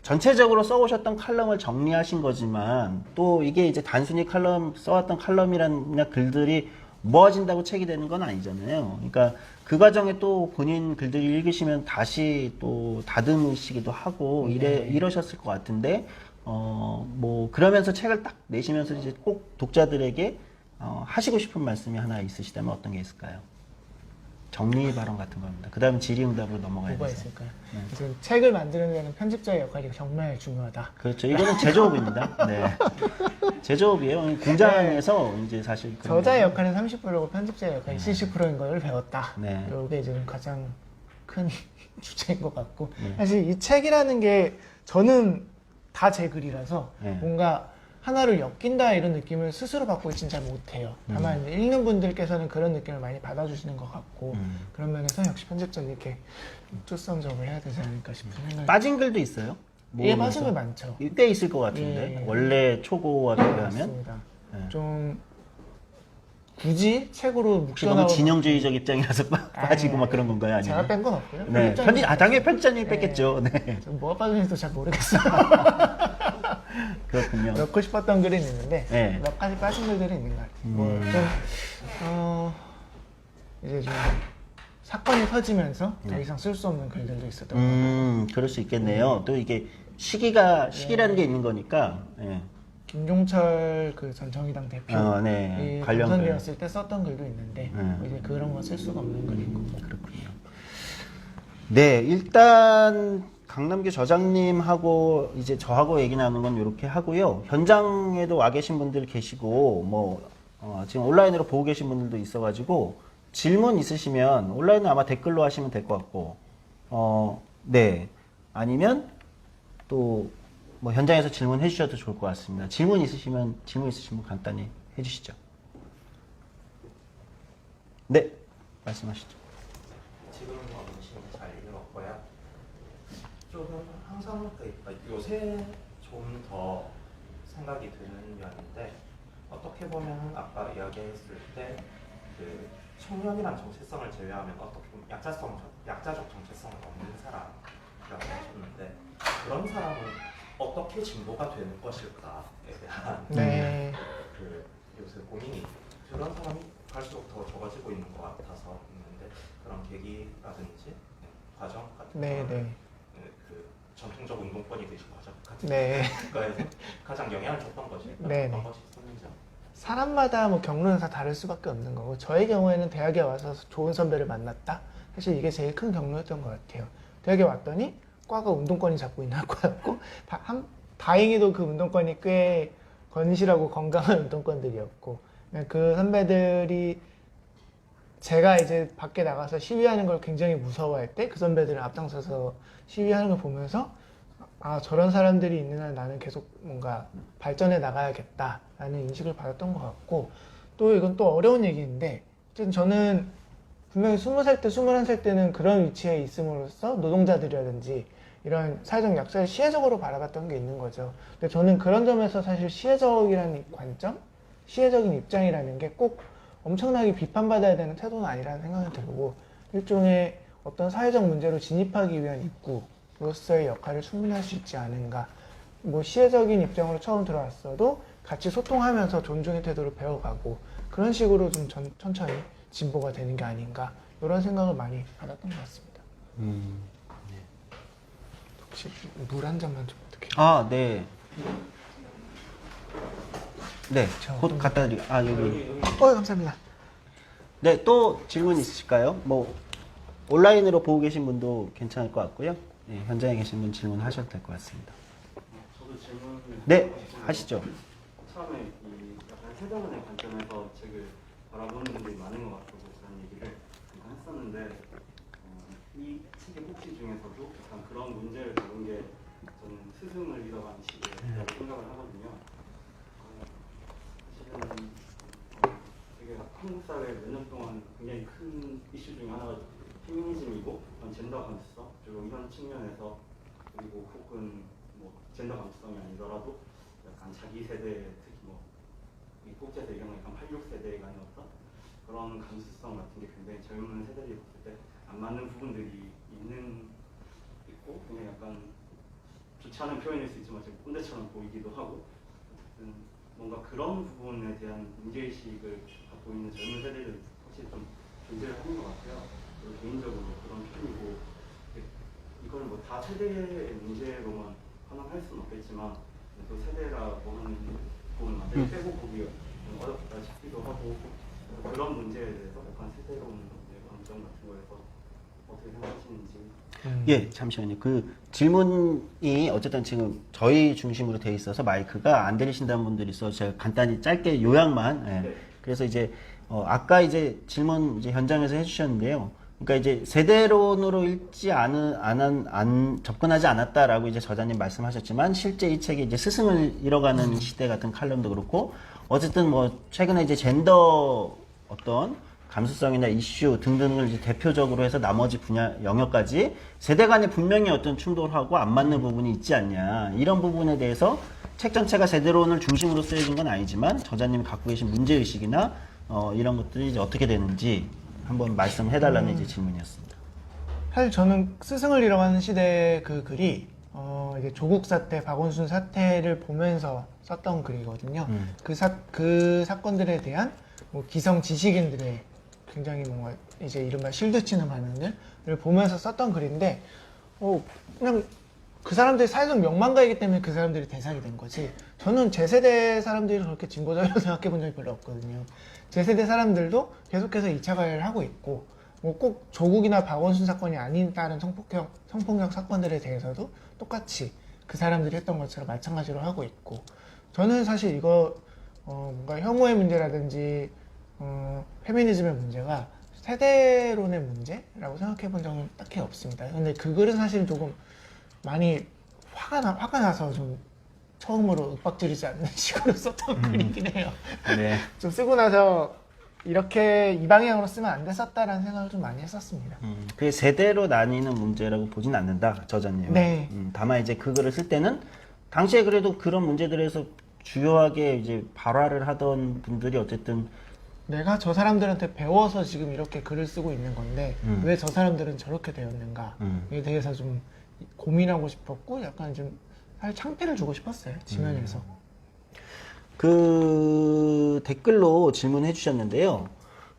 전체적으로 써오셨던 칼럼을 정리하신 거지만 또 이게 이제 단순히 써왔던 칼럼이나 글들이 모아진다고 책이 되는 건 아니잖아요. 그러니까 그 과정에 또 본인 글들을 읽으시면 다시 또 다듬으시기도 하고 이러셨을 것 같은데 뭐 그러면서 책을 딱 내시면서 이제 꼭 독자들에게 하시고 싶은 말씀이 하나 있으시다면 어떤 게 있을까요? 정리 발언 같은 겁니다. 그 다음 질의응답으로 넘어가야 뭐가 돼서. 있을까요? 지금 책을 만드는 데는 편집자의 역할이 정말 중요하다. 그렇죠. 이거는 제조업입니다. 네. 제조업이에요. 공장에서 이제 사실 그런 저자의 거는 역할은 30%고 편집자의 역할이 70%인 걸 배웠다. 네. 이게 지금 가장 큰 주제인 것 같고 사실 이 책이라는 게 저는 다 제 글이라서 네. 뭔가 하나를 엮인다 이런 느낌을 스스로 받고 있지는 잘 못해요. 다만 이제 읽는 분들께서는 그런 느낌을 많이 받아주시는 것 같고 그런 면에서 역시 편집자는 이렇게 투썸 접을 해야 되지 않을까 싶은 생각이 빠진 글도 있어요. 예, 빠진 글 많죠. 이때 있을 것 같은데 예. 원래 초고와 비교하면 맞습니다. 네. 좀 굳이 책으로 혹시 너무 묵혀나오고 진영주의적 입장이라서 빠지고 아니, 막 그런 건가요? 아니면? 제가 뺀 건 없고요. 네. 당연히 편집자님이 네. 뺐겠죠. 네. 좀 뭐가 빠졌는지도 잘 모르겠어요. 그렇군요. 넣고 싶었던 글은 있는데 네. 몇 가지 빠진 글들이 있는 것 같아요. 이제 좀 사건이 터지면서 더 이상 쓸 수 없는 글들도 있었던 것 같아요. 그럴 수 있겠네요. 또 이게 시기라는 게 있는 거니까. 예. 김종철 그 전 정의당 대표 네. 이 관련 글. 당선되었을 때 썼던 글도 있는데 뭐 이제 그런 거 쓸 수가 없는 글인 거고. 그렇군요. 네, 일단 강남규 저장님하고 이제 저하고 얘기 나누는 건 이렇게 하고요. 현장에도 와 계신 분들 계시고 뭐 지금 온라인으로 보고 계신 분들도 있어가지고 질문 있으시면 온라인은 아마 댓글로 하시면 될 것 같고 네 아니면 또 뭐 현장에서 질문해 주셔도 좋을 것 같습니다. 질문 있으시면 간단히 해주시죠. 네, 말씀하시죠. 지금 열심히 잘 읽었고요. 조금 항상 요새 좀 더 생각이 드는 면인데 어떻게 보면 아까 이야기했을 때 그 청년이란 정체성을 제외하면 어떻게 보면 약자적 정체성은 없는 사람이라고 하셨는데 그런 사람은 어떻게 진보가 되는 것일까에 대한 네. 그 요새 고민이 그런 사람이 갈수록 더 적어지고 있는 것 같아서 있는데 그런 계기라든지 과정 같은 네, 거는 네. 그 전통적 운동권이 되신 과정 같은 네. 거에서 가장 영향을 줬던 것이 네, 어떤 네. 것이 있었는지 사람마다 뭐 경로는 다 다를 수밖에 없는 거고 저의 경우에는 대학에 와서 좋은 선배를 만났다. 사실 이게 제일 큰 경로였던 것 같아요. 대학에 왔더니 과가 운동권이 잡고 있는 학과였고 다행히도 그 운동권이 꽤 건실하고 건강한 운동권들이었고 그 선배들이 제가 이제 밖에 나가서 시위하는 걸 굉장히 무서워할 때 그 선배들을 앞장서서 시위하는 걸 보면서 아 저런 사람들이 있는 한 나는 계속 뭔가 발전해 나가야겠다라는 인식을 받았던 것 같고 또 이건 또 어려운 얘기인데 어쨌든 저는 분명히 20살 때 21살 때는 그런 위치에 있음으로써 노동자들이라든지 이런 사회적 약자를 시혜적으로 바라봤던 게 있는 거죠. 근데 저는 그런 점에서 사실 시혜적이라는 관점, 시혜적인 입장이라는 게 꼭 엄청나게 비판받아야 되는 태도는 아니라는 생각이 들고 일종의 어떤 사회적 문제로 진입하기 위한 입구로서의 역할을 충분히 할 수 있지 않은가. 뭐 시혜적인 입장으로 처음 들어왔어도 같이 소통하면서 존중의 태도를 배워가고 그런 식으로 좀 천천히 진보가 되는 게 아닌가 이런 생각을 많이 받았던 것 같습니다. 혹시 물 한 잔만 좀 어떻게? 아, 네. 네, 곧 갖다 드릴게요. 아, 여기. 감사합니다. 네, 또 질문 있으실까요? 뭐 온라인으로 보고 계신 분도 괜찮을 것 같고요. 네, 현장에 계신 분 질문하셔도 될 것 같습니다. 저도 질문을 네, 하시죠. 처음에 이 약간 세대론의 관점에서 책을 바라보는 분들이 많은 것 같다고 그런 얘기를 잠깐 했었는데 이 책의 꼭지 중에서도 약간 그런 문제를 다룬 게 저는 스승을 잃어가는 시대라고 생각을 하거든요. 사실은 되게 한국 사회 몇 년 동안 굉장히 큰 이슈 중에 하나가 페미니즘이고 젠더 감수성, 주로 이런 측면에서 그리고 혹은 뭐 젠더 감수성이 아니더라도 약간 자기 세대 특히 뭐 국제에서 이런 약간 86세대가 아니었던 그런 감수성 같은 게 굉장히 젊은 세대들이 봤을 때 안 맞는 부분들이 있고 그냥 약간 좋지 않은 표현일 수 있지만 좀 꼰대처럼 보이기도 하고 어쨌든 뭔가 그런 부분에 대한 문제의식을 갖고 있는 젊은 세대들은 확실히 좀 존재를 하는 것 같아요. 그리고 개인적으로 그런 편이고 이걸 뭐 다 세대의 문제로만 판단할 수는 없겠지만 또 세대라고 하는 부분은 완전히 빼고 보기 어렵다 싶기도 하고 그런 문제에 대해서 약간 세대론 관점 같은 거에서 어떻게 생각하시는지. 예, 잠시만요. 그 질문이 어쨌든 지금 저희 중심으로 돼 있어서 마이크가 안 들리신다는 분들이 있어서 제가 간단히 짧게 요약만. 예. 네. 그래서 이제 아까 이제 질문 이제 현장에서 해주셨는데요. 그러니까 이제 세대론으로 읽지 안 접근하지 않았다라고 이제 저자님 말씀하셨지만 실제 이 책이 이제 스승을 잃어가는 시대 같은 칼럼도 그렇고 어쨌든 뭐 최근에 이제 젠더 어떤 감수성이나 이슈 등등을 이제 대표적으로 해서 나머지 분야 영역까지 세대 간에 분명히 어떤 충돌하고 안 맞는 부분이 있지 않냐 이런 부분에 대해서 책 전체가 세대론을 중심으로 쓰여진 건 아니지만 저자님이 갖고 계신 문제의식이나 이런 것들이 이제 어떻게 되는지 한번 말씀해달라는 이제 질문이었습니다. 사실 저는 스승을 잃어가는 시대 그 글이 이제 조국 사태, 박원순 사태를 보면서 썼던 글이거든요. 그 사건들에 대한 뭐 기성 지식인들의 굉장히 뭔가 이제 이른바 실드치는 반응들을 보면서 썼던 글인데 그냥 그 사람들이 사회적 명망가이기 때문에 그 사람들이 대상이 된 거지 저는 제 세대 사람들이 그렇게 진보적이라고 생각해 본 적이 별로 없거든요. 제 세대 사람들도 계속해서 2차 가해를 하고 있고 뭐 꼭 조국이나 박원순 사건이 아닌 다른 성폭력 사건들에 대해서도 똑같이 그 사람들이 했던 것처럼 마찬가지로 하고 있고 저는 사실 이거 뭔가 혐오의 문제라든지 페미니즘의 문제가 세대론의 문제라고 생각해 본 적은 딱히 없습니다. 근데 그 글은 사실 조금 많이 화가 나서 좀 처음으로 윽박지르지 않는 식으로 썼던 글이긴 해요. 네. 좀 쓰고 나서 이렇게 이 방향으로 쓰면 안 됐었다라는 생각을 좀 많이 했었습니다. 그게 세대로 나뉘는 문제라고 보진 않는다, 저자님. 네. 다만 이제 그 글을 쓸 때는 당시에 그래도 그런 문제들에서 주요하게 이제 발화를 하던 분들이 어쨌든 내가 저 사람들한테 배워서 지금 이렇게 글을 쓰고 있는 건데 왜 저 사람들은 저렇게 되었는가에 대해서 좀 고민하고 싶었고 약간 좀 사실 창피를 주고 싶었어요. 지면에서. 그 댓글로 질문해 주셨는데요.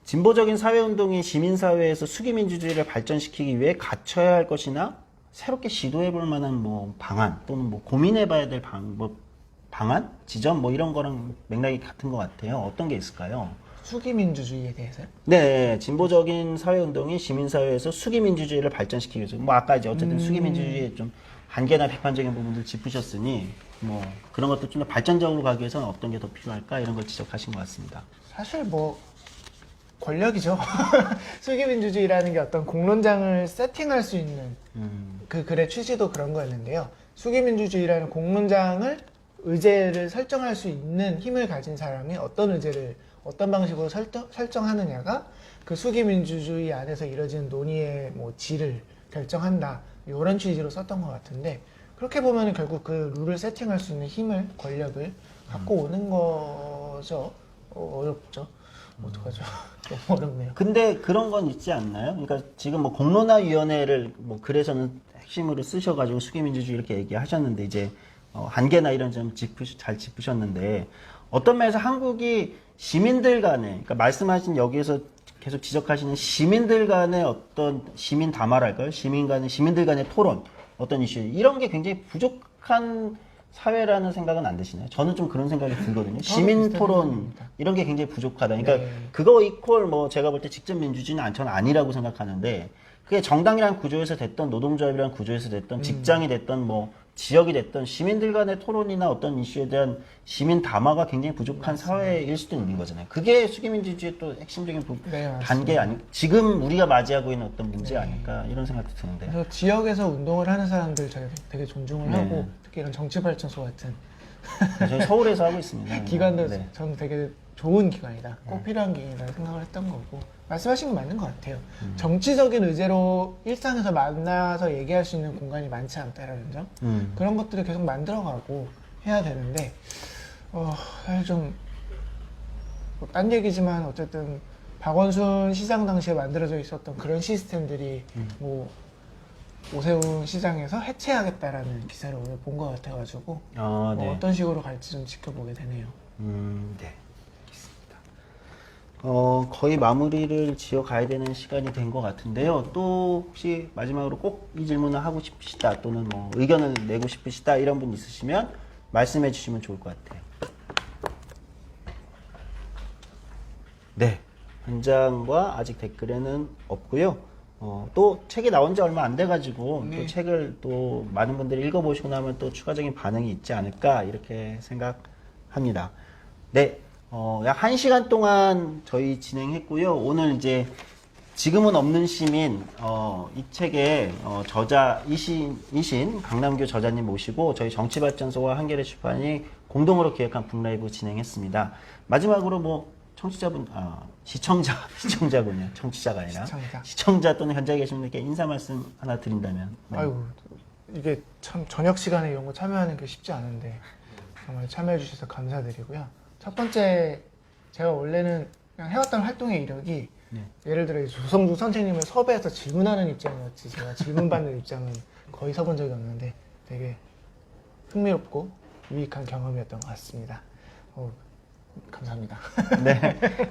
진보적인 사회운동이 시민사회에서 수기민주주의를 발전시키기 위해 갖춰야 할 것이나 새롭게 시도해 볼 만한 뭐 방안 또는 뭐 고민해 봐야 될 방안? 지점 뭐 이런 거랑 맥락이 같은 것 같아요. 어떤 게 있을까요? 수기민주주의에 대해서요? 네, 진보적인 사회운동이 시민사회에서 수기민주주의를 발전시키기 위해서 뭐 아까 이제 어쨌든 수기민주주의의 좀 한계나 비판적인 부분들 짚으셨으니 뭐 그런 것도 좀 더 발전적으로 가기 위해서는 어떤 게 더 필요할까 이런 걸 지적하신 것 같습니다. 사실 뭐 권력이죠. 수기민주주의라는 게 어떤 공론장을 세팅할 수 있는 그 글의 취지도 그런 거였는데요. 수기민주주의라는 공론장을 의제를 설정할 수 있는 힘을 가진 사람이 어떤 의제를 어떤 방식으로 설정하느냐가 그 수기민주주의 안에서 이뤄지는 논의의 뭐 질을 결정한다. 이런 취지로 썼던 것 같은데 그렇게 보면 결국 그 룰을 세팅할 수 있는 힘을 권력을 갖고 오는 거죠. 어렵죠. 어떡하죠? 너무 어렵네요. 근데 그런 건 있지 않나요? 그러니까 지금 뭐 공론화위원회를 뭐 글에서는 핵심으로 쓰셔가지고 수기민주주의 이렇게 얘기하셨는데 이제 한계나 이런 점 잘 짚으셨는데 어떤 면에서 한국이 시민들 간에 그러니까 말씀하신 여기에서 계속 지적하시는 시민들 간의 어떤 시민 담화랄까요? 시민들 간의 토론 어떤 이슈 이런 게 굉장히 부족한 사회라는 생각은 안 드시나요? 저는 좀 그런 생각이 들거든요. 시민 토론 이런 게 굉장히 부족하다. 그러니까 네. 그거 이퀄 뭐 제가 볼 때 직접 민주주의는 저는 아니라고 생각하는데 그게 정당이란 구조에서 됐던 노동조합이란 구조에서 됐던 직장이 됐던 뭐 지역이 됐던 시민들 간의 토론이나 어떤 이슈에 대한 시민 담화가 굉장히 부족한 사회일 수도 있는 거잖아요. 그게 수기민주주의의 또 핵심적인 네, 맞습니다. 단계 아니 지금 우리가 맞이하고 있는 어떤 문제 아닐까 이런 생각도 드는데. 그래서 지역에서 운동을 하는 사람들 저희 되게 존중을 네. 하고 특히 이런 정치발전소 같은 저희 서울에서 하고 있습니다. 기관들 네. 저는 되게 좋은 기관이다. 꼭 필요한 기관이라고 생각을 했던 거고 말씀하신 거 맞는 것 같아요. 정치적인 의제로 일상에서 만나서 얘기할 수 있는 공간이 많지 않다라는 점 그런 것들을 계속 만들어가고 해야 되는데 사실 좀 딴 얘기지만 어쨌든 박원순 시장 당시에 만들어져 있었던 그런 시스템들이 뭐 오세훈 시장에서 해체하겠다라는 기사를 오늘 본 것 같아가지고 아, 네. 뭐 어떤 식으로 갈지 좀 지켜보게 되네요. 네. 알겠습니다. 거의 마무리를 지어 가야 되는 시간이 된 것 같은데요. 또 혹시 마지막으로 꼭 이 질문을 하고 싶으시다 또는 뭐 의견을 내고 싶으시다 이런 분 있으시면 말씀해 주시면 좋을 것 같아요. 네. 현장과 아직 댓글에는 없고요. 또 책이 나온 지 얼마 안 돼가지고 또 책을 또 많은 분들이 읽어보시고 나면 또 추가적인 반응이 있지 않을까 이렇게 생각합니다. 네, 약 1시간 동안 저희 진행했고요. 오늘 이제 지금은 없는 시민 이 책의 저자이신 강남규 저자님 모시고 저희 정치발전소와 한겨레 출판이 공동으로 기획한 북라이브 진행했습니다. 마지막으로 뭐 시청자군요. 청취자가 아니라. 시청자 또는 현장에 계신 분들께 인사 말씀 하나 드린다면. 네. 아이고, 이게 참 저녁 시간에 이런 거 참여하는 게 쉽지 않은데 정말 참여해 주셔서 감사드리고요. 첫 번째, 제가 원래는 그냥 해왔던 활동의 이력이 예를 들어 조성주 선생님을 섭외해서 질문하는 입장이었지 제가 질문받는 입장은 거의 서본 적이 없는데 되게 흥미롭고 유익한 경험이었던 것 같습니다. 감사합니다.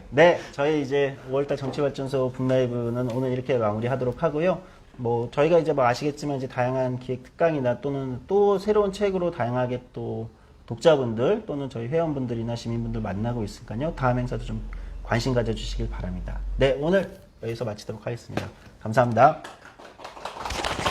네, 저희 이제 5월달 정치발전소 북라이브는 오늘 이렇게 마무리하도록 하고요. 뭐 저희가 이제 뭐 아시겠지만 이제 다양한 기획 특강이나 또는 또 새로운 책으로 다양하게 또 독자분들 또는 저희 회원분들이나 시민분들 만나고 있으니까요. 다음 행사도 좀 관심 가져주시길 바랍니다. 네, 오늘 여기서 마치도록 하겠습니다. 감사합니다.